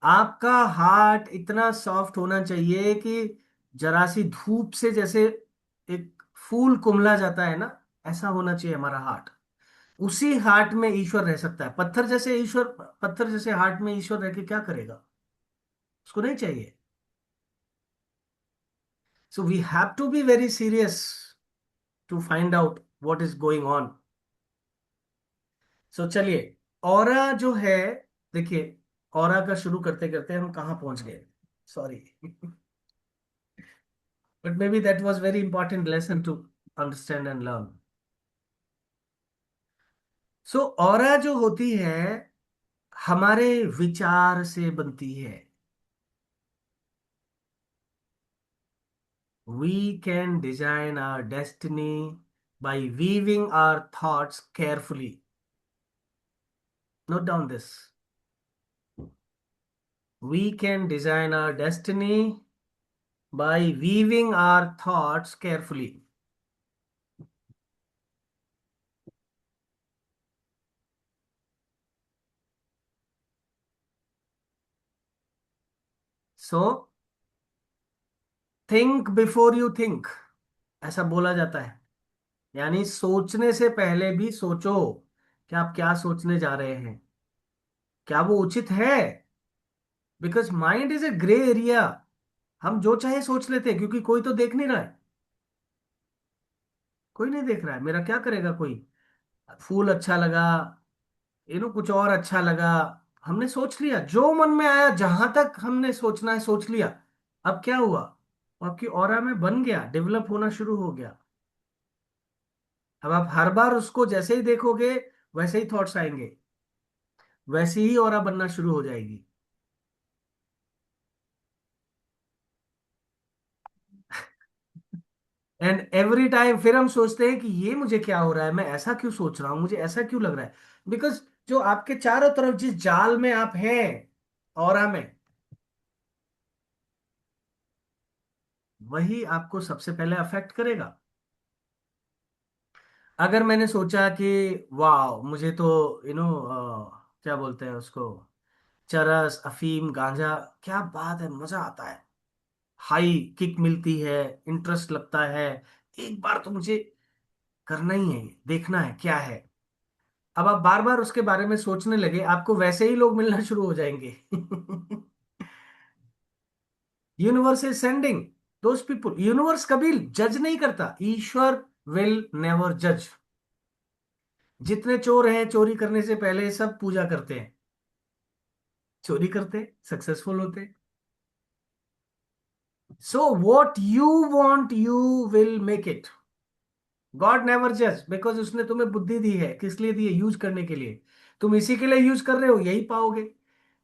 आपका हार्ट इतना सॉफ्ट होना चाहिए कि जरा सी धूप से जैसे एक फूल कुमला जाता है ना, ऐसा होना चाहिए हमारा हार्ट। उसी हार्ट में ईश्वर रह सकता है। पत्थर जैसे ईश्वर, पत्थर जैसे हार्ट में ईश्वर रह के क्या करेगा, उसको नहीं चाहिए। So we have to be very serious to find out what is going on. So चलिए, ऑरा जो है, देखिए ऑरा का शुरू करते करते हम कहाँ पहुंच गए, sorry. But maybe that was very important lesson to understand and learn. So aura जो होती है हमारे विचार से बनती है। We can design our destiny by weaving our thoughts carefully. Note down this. We can design our destiny by weaving our thoughts carefully. So, think before you think, ऐसा बोला जाता है। यानी सोचने से पहले भी सोचो कि आप क्या सोचने जा रहे हैं, क्या वो उचित है। Because mind is a grey area. हम जो चाहे सोच लेते हैं क्योंकि कोई तो देख नहीं रहा है। कोई नहीं देख रहा है, मेरा क्या करेगा कोई। फूल अच्छा लगा, कुछ और अच्छा लगा, हमने सोच लिया, जो मन में आया, जहां तक हमने सोचना है सोच लिया। अब क्या हुआ, वो आपकी ऑरा में बन गया, डेवलप होना शुरू हो गया। अब आप हर बार उसको जैसे ही देखोगे वैसे ही थॉट्स आएंगे, वैसे ही ऑरा बनना शुरू हो जाएगी। एंड एवरी टाइम फिर हम सोचते हैं कि ये मुझे क्या हो रहा है, मैं ऐसा क्यों सोच रहा हूं, मुझे ऐसा क्यों लग रहा है। बिकॉज जो आपके चारों तरफ जिस जाल में आप हैं, ऑरा में, वही आपको सबसे पहले अफेक्ट करेगा। अगर मैंने सोचा कि वाह मुझे तो क्या बोलते हैं उसको, चरस, अफीम, गांजा, क्या बात है, मजा आता है, हाई किक मिलती है, इंटरेस्ट लगता है, एक बार तो मुझे करना ही है, देखना है क्या है। अब आप बार बार उसके बारे में सोचने लगे, आपको वैसे ही लोग मिलना शुरू हो जाएंगे। Universe is sending those people. Universe कभी जज नहीं करता, ईश्वर विल नेवर जज। जितने चोर हैं चोरी करने से पहले सब पूजा करते हैं, चोरी करते, सक्सेसफुल होते। So what you want you will make it. God never जज, बिकॉज उसने तुम्हें बुद्धि दी है, किस लिए दी है, यूज करने के लिए। तुम इसी के लिए यूज कर रहे हो, यही पाओगे।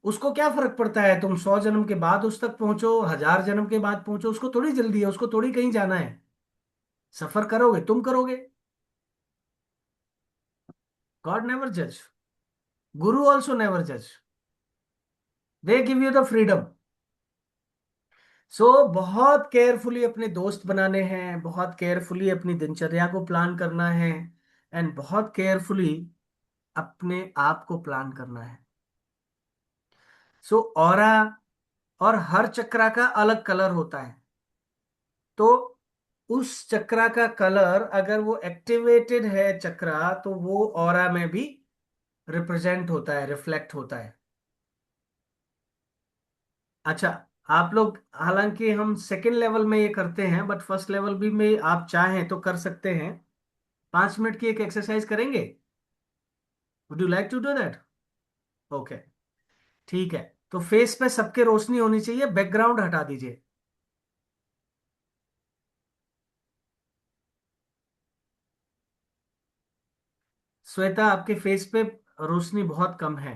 उसको क्या फर्क पड़ता है तुम 100 जन्म के बाद उस तक पहुंचो, 1000 जन्म के बाद पहुंचो, उसको थोड़ी जल्दी है, उसको थोड़ी कहीं जाना है। सफर करोगे तुम करोगे। गॉड नेवर जज, गुरु ऑल्सो नेवर जज, they give you the freedom. So बहुत केयरफुली अपने दोस्त बनाने हैं, बहुत केयरफुली अपनी दिनचर्या को प्लान करना है, एंड बहुत केयरफुली अपने आप को प्लान करना है। सो ऑरा और हर चक्रा का अलग कलर होता है। तो उस चक्रा का कलर अगर वो एक्टिवेटेड है चक्रा, तो वो ऑरा में भी रिप्रेजेंट होता है, रिफ्लेक्ट होता है। अच्छा, आप लोग, हालांकि हम सेकेंड लेवल में ये करते हैं, बट फर्स्ट लेवल भी में आप चाहें तो कर सकते हैं। 5 मिनट की एक एक्सरसाइज करेंगे। Would you like to do that? Okay, ठीक है। तो फेस पे सबके रोशनी होनी चाहिए, बैकग्राउंड हटा दीजिए। श्वेता, आपके फेस पे रोशनी बहुत कम है।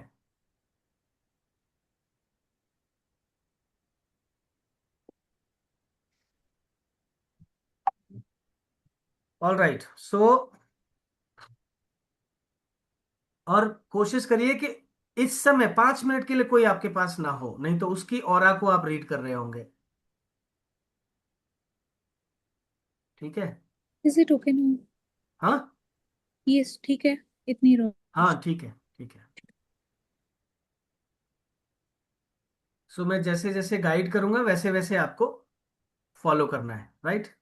ऑल राइट, सो और कोशिश करिए कि इस समय 5 मिनट के लिए कोई आपके पास ना हो, नहीं तो उसकी ऑरा को आप रीड कर रहे होंगे। ठीक है। इज इट ओके ना? हाँ यस, ठीक है, इतनी रोज। हाँ, ठीक है ठीक है। सो मैं जैसे जैसे गाइड करूंगा वैसे वैसे आपको फॉलो करना है, right.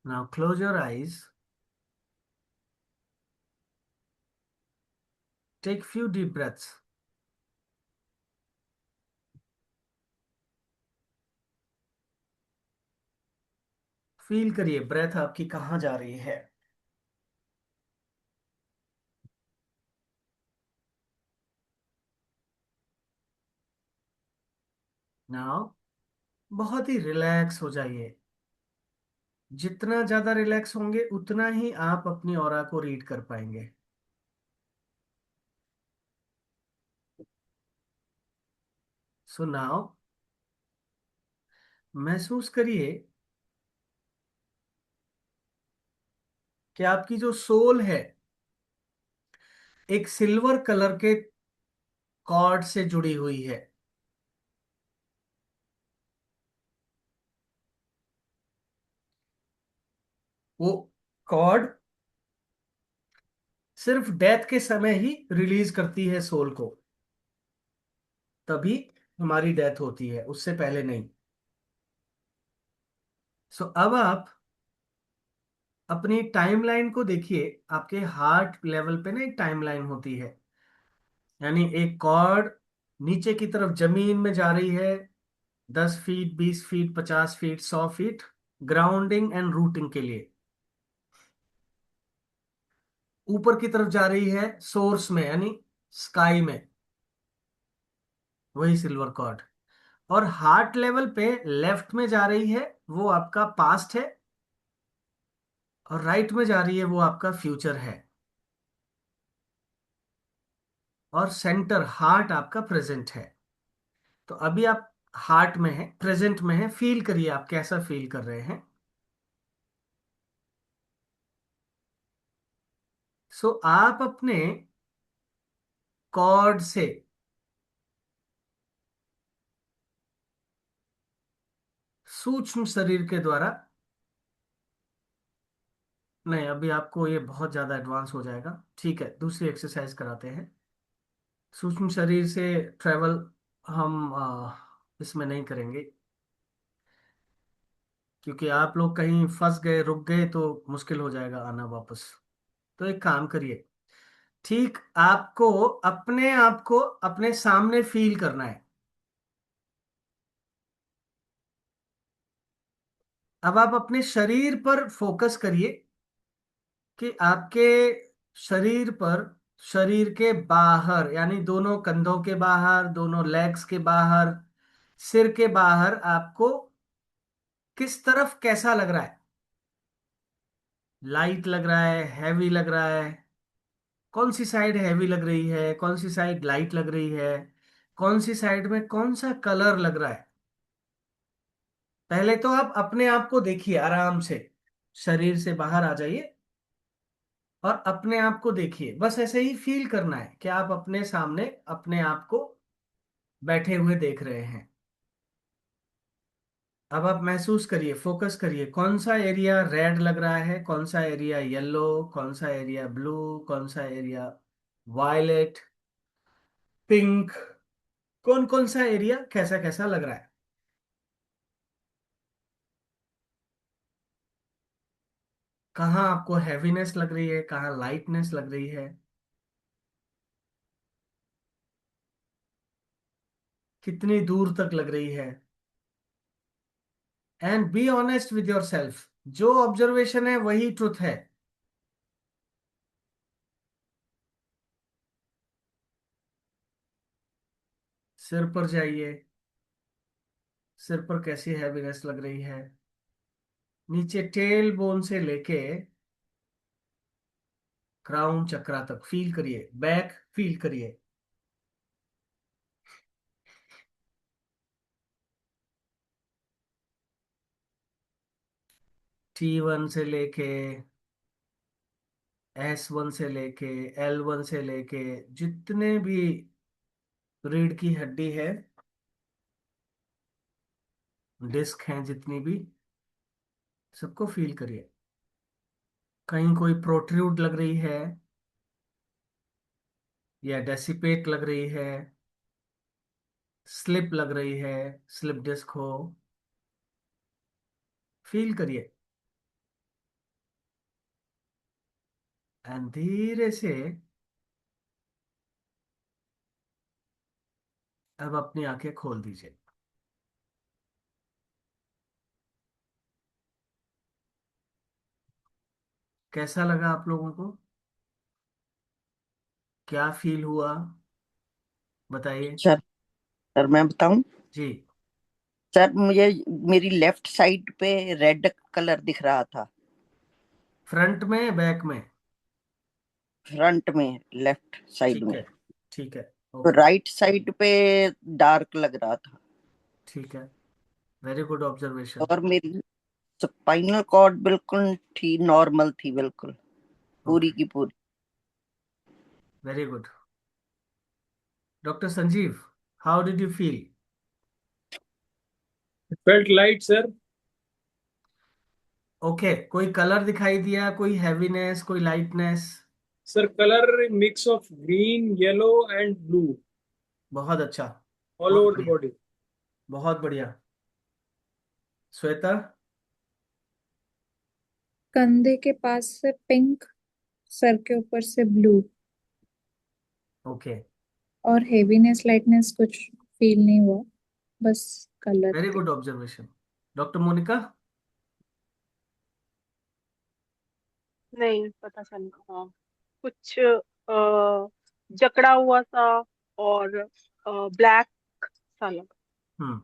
Now close your eyes, take few deep breaths. Feel करिए ब्रेथ आपकी कहाँ जा रही है। नाउ बहुत ही रिलैक्स हो जाइए। जितना ज्यादा रिलैक्स होंगे उतना ही आप अपनी ऑरा को रीड कर पाएंगे। सो नाउ महसूस करिए कि आपकी जो सोल है एक सिल्वर कलर के कॉर्ड से जुड़ी हुई है। वो कॉर्ड सिर्फ डेथ के समय ही रिलीज करती है सोल को, तभी हमारी डेथ होती है, उससे पहले नहीं। सो अब आप अपनी टाइमलाइन को देखिए। आपके हार्ट लेवल पे ना एक टाइमलाइन होती है, यानी एक कॉर्ड नीचे की तरफ जमीन में जा रही है, 10 feet, 20 feet, 50 feet, 100 feet, grounding and routing के लिए। ऊपर की तरफ जा रही है सोर्स में, यानी स्काई में, वही सिल्वर कॉर्ड। और हार्ट लेवल पे लेफ्ट में जा रही है, वो आपका पास्ट है, और राइट में जा रही है वो आपका फ्यूचर है। और सेंटर हार्ट आपका प्रेजेंट है। तो अभी आप हार्ट में है, प्रेजेंट में है। फील करिए आप कैसा फील कर रहे हैं। सो आप अपने कॉर्ड से सूक्ष्म शरीर के द्वारा, नहीं अभी आपको ये बहुत ज्यादा एडवांस हो जाएगा, ठीक है दूसरी एक्सरसाइज कराते हैं। सूक्ष्म शरीर से ट्रेवल हम इसमें नहीं करेंगे, क्योंकि आप लोग कहीं फंस गए, रुक गए तो मुश्किल हो जाएगा आना वापस। तो एक काम करिए, ठीक आपको अपने आप को अपने सामने फील करना है। अब आप अपने शरीर पर फोकस करिए कि आपके शरीर पर, शरीर के बाहर, यानी दोनों कंधों के बाहर, दोनों लेग्स के बाहर, सिर के बाहर आपको किस तरफ कैसा लग रहा है। लाइट लग रहा है, हैवी लग रहा है? कौन सी साइड हैवी लग रही है, कौन सी साइड लाइट लग रही है, कौन सी साइड में कौन सा कलर लग रहा है? पहले तो आप अपने आप को देखिए आराम से, शरीर से बाहर आ जाइए और अपने आप को देखिए। बस ऐसे ही फील करना है कि आप अपने सामने अपने आप को बैठे हुए देख रहे हैं। अब आप महसूस करिए, फोकस करिए, कौन सा एरिया रेड लग रहा है, कौन सा एरिया येलो, कौन सा एरिया ब्लू, कौन सा एरिया वायलेट, पिंक, कौन कौन सा एरिया कैसा कैसा लग रहा है। कहाँ आपको हैवीनेस लग रही है, कहाँ लाइटनेस लग रही है, कितनी दूर तक लग रही है। And be honest with your self, जो ऑब्जर्वेशन है वही ट्रुथ है। सिर पर जाइए, सिर पर कैसी हैवीनेस लग रही है। नीचे टेल बोन से लेके क्राउन चक्रा तक फील करिए, बैक फील करिए। T1 से लेके S1 से लेके L1 से लेके जितने भी रीढ़ की हड्डी है, डिस्क हैं जितनी भी, सबको फील करिए। कहीं कोई प्रोट्रूड लग रही है या डेसिपेट लग रही है, स्लिप लग रही है, स्लिप डिस्क हो, फील करिए। एंड धीरे से अब अपनी आंखें खोल दीजिए। कैसा लगा आप लोगों को? क्या फील हुआ, बताइए। सर सर मैं बताऊं। जी। सर मुझे मेरी लेफ्ट साइड पे रेड कलर दिख रहा था। फ्रंट में, बैक में? फ्रंट में, लेफ्ट साइड ठीक में। है, ठीक है, तो ओके, राइट साइड पे डार्क लग रहा था। ठीक है, वेरी गुड ऑब्जर्वेशन। और मेरी स्पाइनल कॉर्ड बिल्कुल थी, नॉर्मल थी बिल्कुल, पूरी ओके, की पूरी। Very good. Doctor Sanjeev, how did you feel? Felt light, sir. Okay, कोई कलर दिखाई दिया, कोई हैवीनेस, कोई lightness? Sir, color mix of green, yellow, and blue बहुत अच्छा, all बहुत over the बढ़िया, body. बहुत बढ़िया। श्वेता? कंधे के पास से पिंक, सर के ऊपर से ब्लू, ओके, और हेवीनेस लाइटनेस कुछ फील नहीं हुआ, बस कलर वेरी थे। Good observation. डॉक्टर मोनिका? नहीं पता चला। हाँ, कुछ जकड़ा हुआ सा और ब्लैक सा लगा। हम्म,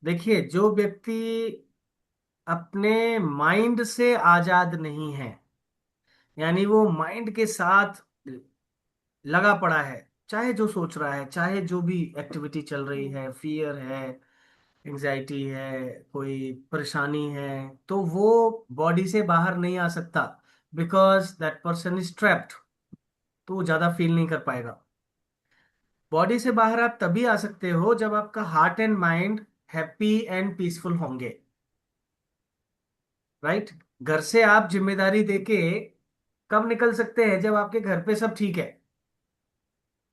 देखिए, जो व्यक्ति अपने माइंड से आजाद नहीं है, यानी वो माइंड के साथ लगा पड़ा है, चाहे जो सोच रहा है, चाहे जो भी एक्टिविटी चल रही है, फियर है, एंजाइटी है, कोई परेशानी है, तो वो बॉडी से बाहर नहीं आ सकता, because that person is trapped. तो वो ज्यादा फील नहीं कर पाएगा। बॉडी से बाहर आप तभी आ सकते हो जब आपका heart and mind happy and peaceful होंगे, राइट? घर से आप जिम्मेदारी देके कब निकल सकते हैं? जब आपके घर पे सब ठीक है,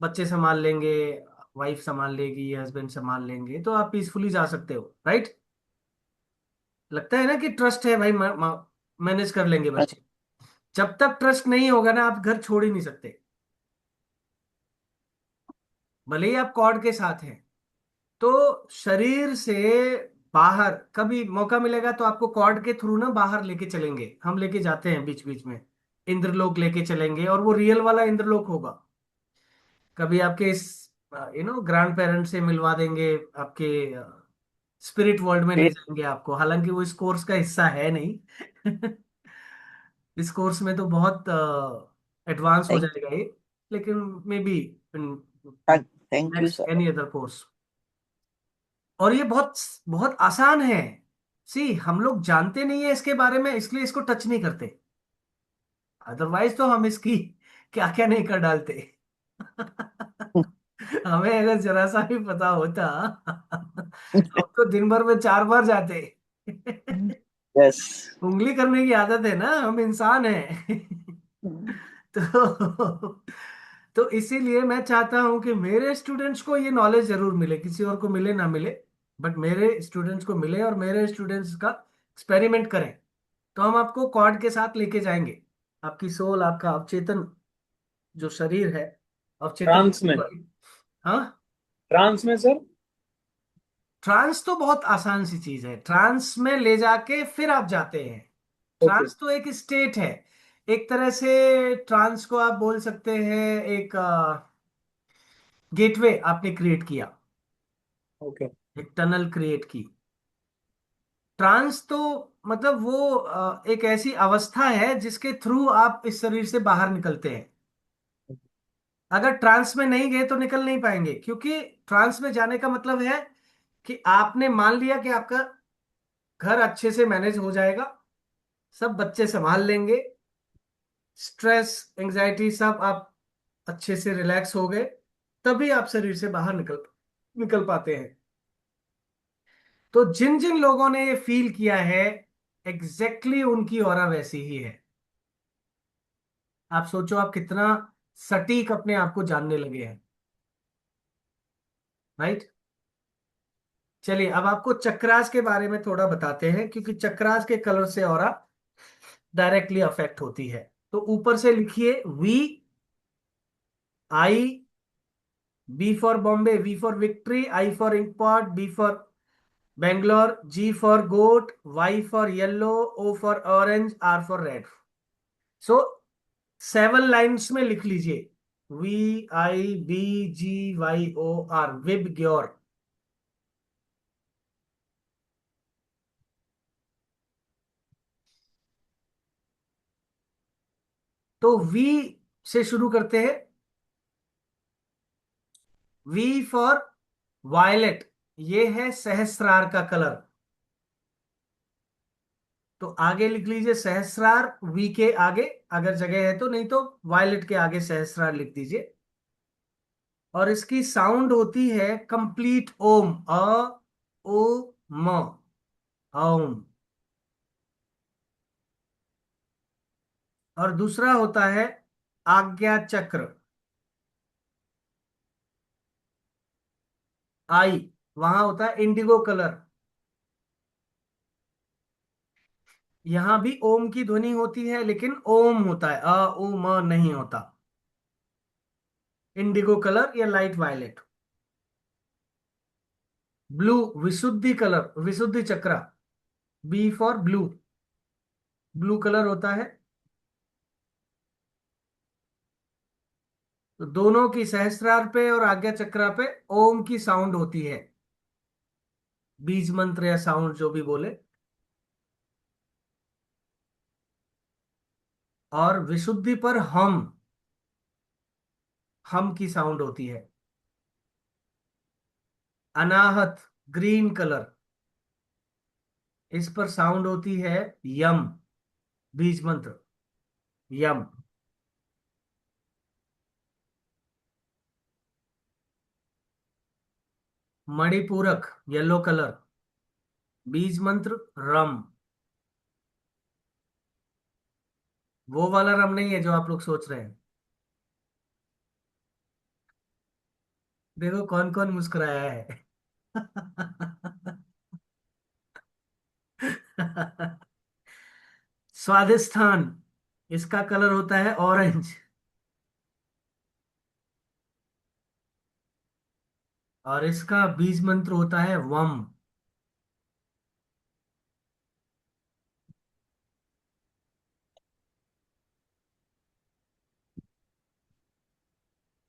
बच्चे संभाल लेंगे, वाइफ संभाल लेगी, हस्बैंड संभाल लेंगे, तो आप पीसफुली जा सकते हो, राइट? लगता है ना कि ट्रस्ट है भाई, मैनेज कर लेंगे बच्चे। जब तक ट्रस्ट नहीं होगा ना, आप घर छोड़ ही नहीं सकते, भले ही आप कॉर्ड के साथ हैं। तो शरीर से बाहर कभी मौका मिलेगा तो आपको कॉर्ड के थ्रू ना बाहर लेके चलेंगे, हम लेके जाते हैं बीच बीच में, इंद्रलोक लेके चलेंगे, और वो रियल वाला इंद्रलोक होगा। कभी आपके ग्रैंड पेरेंट्स से मिलवा देंगे, आपके स्पिरिट वर्ल्ड में ले जाएंगे आपको, हालांकि वो इस कोर्स का हिस्सा है नहीं। इस कोर्स में तो बहुत एडवांस हो थैंक जाएगा ये, लेकिन may be thank you next sir. Any other course. और ये बहुत बहुत आसान है। सी, हम लोग जानते नहीं है इसके बारे में, इसलिए इसको टच नहीं करते, अदरवाइज तो हम इसकी क्या क्या नहीं कर डालते। हमें अगर जरा सा भी पता होता, हम तो दिन भर में 4 बार जाते। यस। उंगली करने की आदत है ना, हम इंसान हैं। तो इसीलिए मैं चाहता हूं कि मेरे स्टूडेंट्स को ये नॉलेज जरूर मिले, किसी और को मिले ना मिले, बट मेरे स्टूडेंट्स को मिले, और मेरे स्टूडेंट्स का एक्सपेरिमेंट करें। तो हम आपको कॉर्ड के साथ लेके जाएंगे, आपकी सोल, आपका अवचेतन जो शरीर है, अवचेतन ट्रांस में। बॉडी। हाँ, ट्रांस में सर। ट्रांस तो बहुत आसान सी चीज है, ट्रांस में ले जाके फिर आप जाते हैं। ओके। ट्रांस तो एक स्टेट है, एक तरह से ट्रांस को आप बोल सकते हैं, एक गेटवे आपने क्रिएट किया। Okay. एक टनल क्रिएट की। ट्रांस तो मतलब वो एक ऐसी अवस्था है जिसके थ्रू आप इस शरीर से बाहर निकलते हैं। अगर ट्रांस में नहीं गए तो निकल नहीं पाएंगे, क्योंकि ट्रांस में जाने का मतलब है कि आपने मान लिया कि आपका घर अच्छे से मैनेज हो जाएगा, सब बच्चे संभाल लेंगे, स्ट्रेस एंजाइटी सब आप अच्छे से रिलैक्स हो गए, तभी आप शरीर से बाहर निकल निकल पाते हैं। तो जिन जिन लोगों ने ये फील किया है, एग्जैक्टली उनकी ऑरा वैसी ही है। आप सोचो आप कितना सटीक अपने आप को जानने लगे हैं, राइट। चलिए अब आपको चक्रास के बारे में थोड़ा बताते हैं, क्योंकि चक्रास के कलर से ऑरा डायरेक्टली अफेक्ट होती है। तो ऊपर से लिखिए V I, B for Bombay, V for victory, I for inkpot, B for Bangalore, G for goat, Y for yellow, O for orange, R for red. So 7 lines में लिख लीजिए V I B G Y O R, VIBGYOR. तो V से शुरू करते हैं। We for violet, ये है सहस्रार का कलर, तो आगे लिख लीजिए सहस्रार, वी के आगे अगर जगह है तो, नहीं तो वायलेट के आगे सहस्रार लिख दीजिए। और इसकी साउंड होती है कंप्लीट ओम, अ ओ म, ओम। और दूसरा होता है आज्ञा चक्र, आई, वहां होता है इंडिगो कलर। यहां भी ओम की ध्वनि होती है, लेकिन ओम होता है, अ ओ म नहीं होता। इंडिगो कलर या लाइट वायलेट। ब्लू, विशुद्धि कलर, विशुद्धि चक्र, B for blue, blue colour होता है। तो दोनों की सहस्त्रार पे और आज्ञा चक्रा पे ओम की साउंड होती है, बीज मंत्र या साउंड जो भी बोले। और विशुद्धि पर हम की साउंड होती है। अनाहत, ग्रीन कलर, इस पर साउंड होती है यम, बीज मंत्र यम। मणिपूरक, येलो कलर, बीज मंत्र रम। वो वाला रम नहीं है जो आप लोग सोच रहे हैं। देखो कौन कौन मुस्कुराया है। स्वादिष्ठान, इसका कलर होता है ऑरेंज। और इसका बीज मंत्र होता है वम।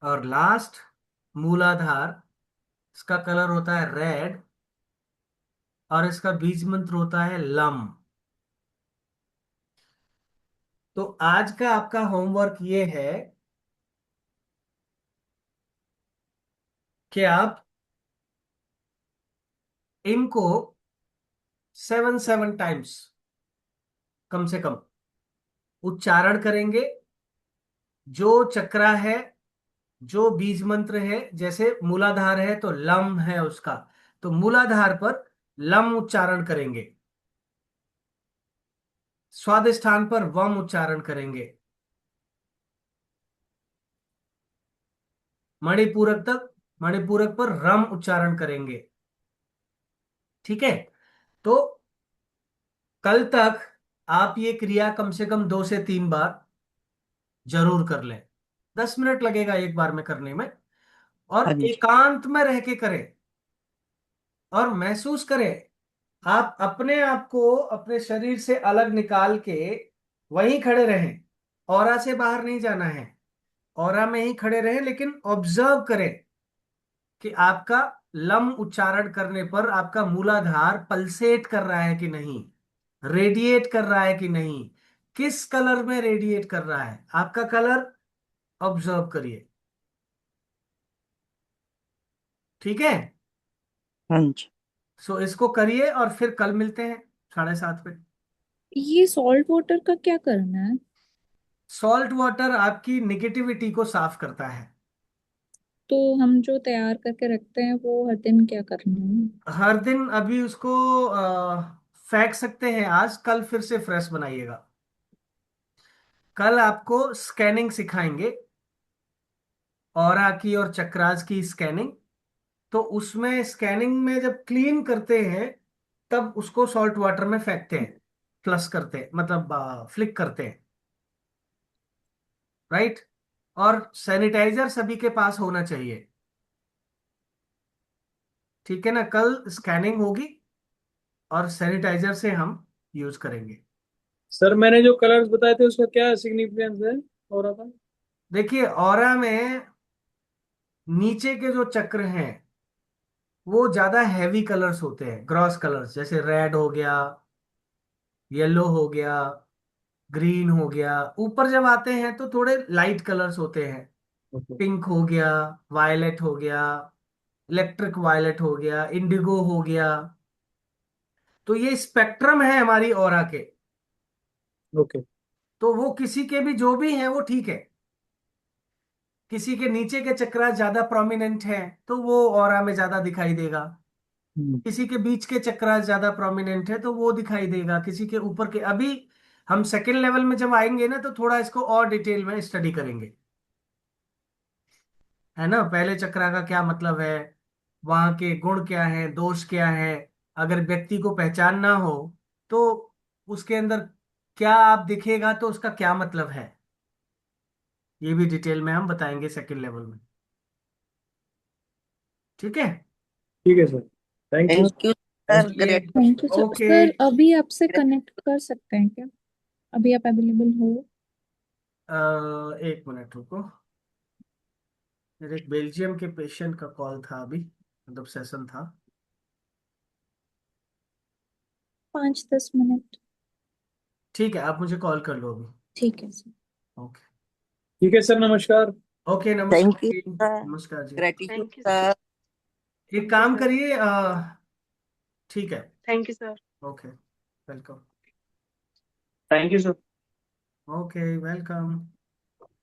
और लास्ट मूलाधार, इसका कलर होता है रेड, और इसका बीज मंत्र होता है लम। तो आज का आपका होमवर्क ये है कि आप इनको 7 टाइम्स कम से कम उच्चारण करेंगे। जो चक्रा है, जो बीज मंत्र है, जैसे मूलाधार है तो लम है उसका, तो मूलाधार पर लम उच्चारण करेंगे, स्वादिष्ठान पर वम उच्चारण करेंगे, मणिपूरक पर रम उच्चारण करेंगे। ठीक है। तो कल तक आप ये क्रिया कम से कम 2 से 3 बार जरूर कर लें। 10 मिनट लगेगा एक बार में करने में, हाँ और जी। एकांत में रह के करें और महसूस करें। आप अपने आप को अपने शरीर से अलग निकाल के वहीं खड़े रहें, ऑरा से बाहर नहीं जाना है, ऑरा में ही खड़े रहें, लेकिन ऑब्जर्व करें कि आपका लम उच्चारण करने पर आपका मूलाधार पल्सेट कर रहा है कि नहीं, रेडिएट कर रहा है कि नहीं, किस कलर में रेडिएट कर रहा है आपका कलर, ऑब्जर्व करिए। ठीक है, हाँ जी। सो इसको करिए और फिर कल मिलते हैं 7:30 पे। ये सॉल्ट वाटर का क्या करना है? सॉल्ट वाटर आपकी निगेटिविटी को साफ करता है। तो हम जो तैयार करके रखते हैं वो हर दिन क्या करना है? हर दिन अभी उसको फेंक सकते हैं, आज कल फिर से फ्रेश बनाइएगा। कल आपको स्कैनिंग सिखाएंगे, ऑरा की और चक्रास की स्कैनिंग। तो उसमें स्कैनिंग में जब क्लीन करते हैं तब उसको सॉल्ट वाटर में फेंकते हैं, फ्लश करते हैं, मतलब फ्लिक करते हैं, राइट। और सैनिटाइजर सभी के पास होना चाहिए, ठीक है ना। कल स्कैनिंग होगी और सैनिटाइजर से हम यूज करेंगे। सर मैंने जो कलर्स बताए थे उसका क्या सिग्निफिकेंस है और का? देखिए, ऑरा में नीचे के जो चक्र हैं वो ज्यादा हैवी कलर्स होते हैं, ग्रॉस कलर्स, जैसे रेड हो गया, येलो हो गया, ग्रीन हो गया। ऊपर जब आते हैं तो थोड़े लाइट कलर्स होते हैं, ओके। पिंक हो गया, वायलेट हो गया, इलेक्ट्रिक वायलेट हो गया, इंडिगो हो गया। तो ये स्पेक्ट्रम है हमारी ऑरा के। ओके। तो वो किसी के भी जो भी हैं वो ठीक है। किसी के नीचे के चक्र ज्यादा प्रोमिनेंट है तो वो ऑरा में ज्यादा दिखाई देगा, किसी के बीच के चक्र ज्यादा प्रोमिनेंट है तो वो दिखाई देगा, किसी के ऊपर के। अभी हम सेकंड लेवल में जब आएंगे ना तो थोड़ा इसको और डिटेल में स्टडी करेंगे, है ना। पहले चक्र का क्या मतलब है, वहां के गुण क्या है, दोष क्या है, अगर व्यक्ति को पहचान ना हो तो उसके अंदर क्या आप दिखेगा तो उसका क्या मतलब है, ये भी डिटेल में हम बताएंगे सेकंड लेवल में। ठीक है। ठीक है sir, thank you. Thank you sir, चलिए, great. Thank you sir. Okay. Sir अभी आपसे कनेक्ट कर सकते हैं क्या? अभी आप अवेलेबल हो? एक मिनट रुको, मेरे एक बेल्जियम के पेशेंट का कॉल था अभी, मतलब सेशन था। 5-10 मिनट। ठीक है, आप मुझे कॉल कर लो अभी। ठीक है सर। ओके। ठीक है सर, नमस्कार। ओके, थैंक नमस्कार यू जी। सर, नमस्कार जी। Gratitude thank you sir. एक यू काम सर। करिए, ठीक है। Thank you sir. Okay, welcome. Thank you, sir. Okay, welcome.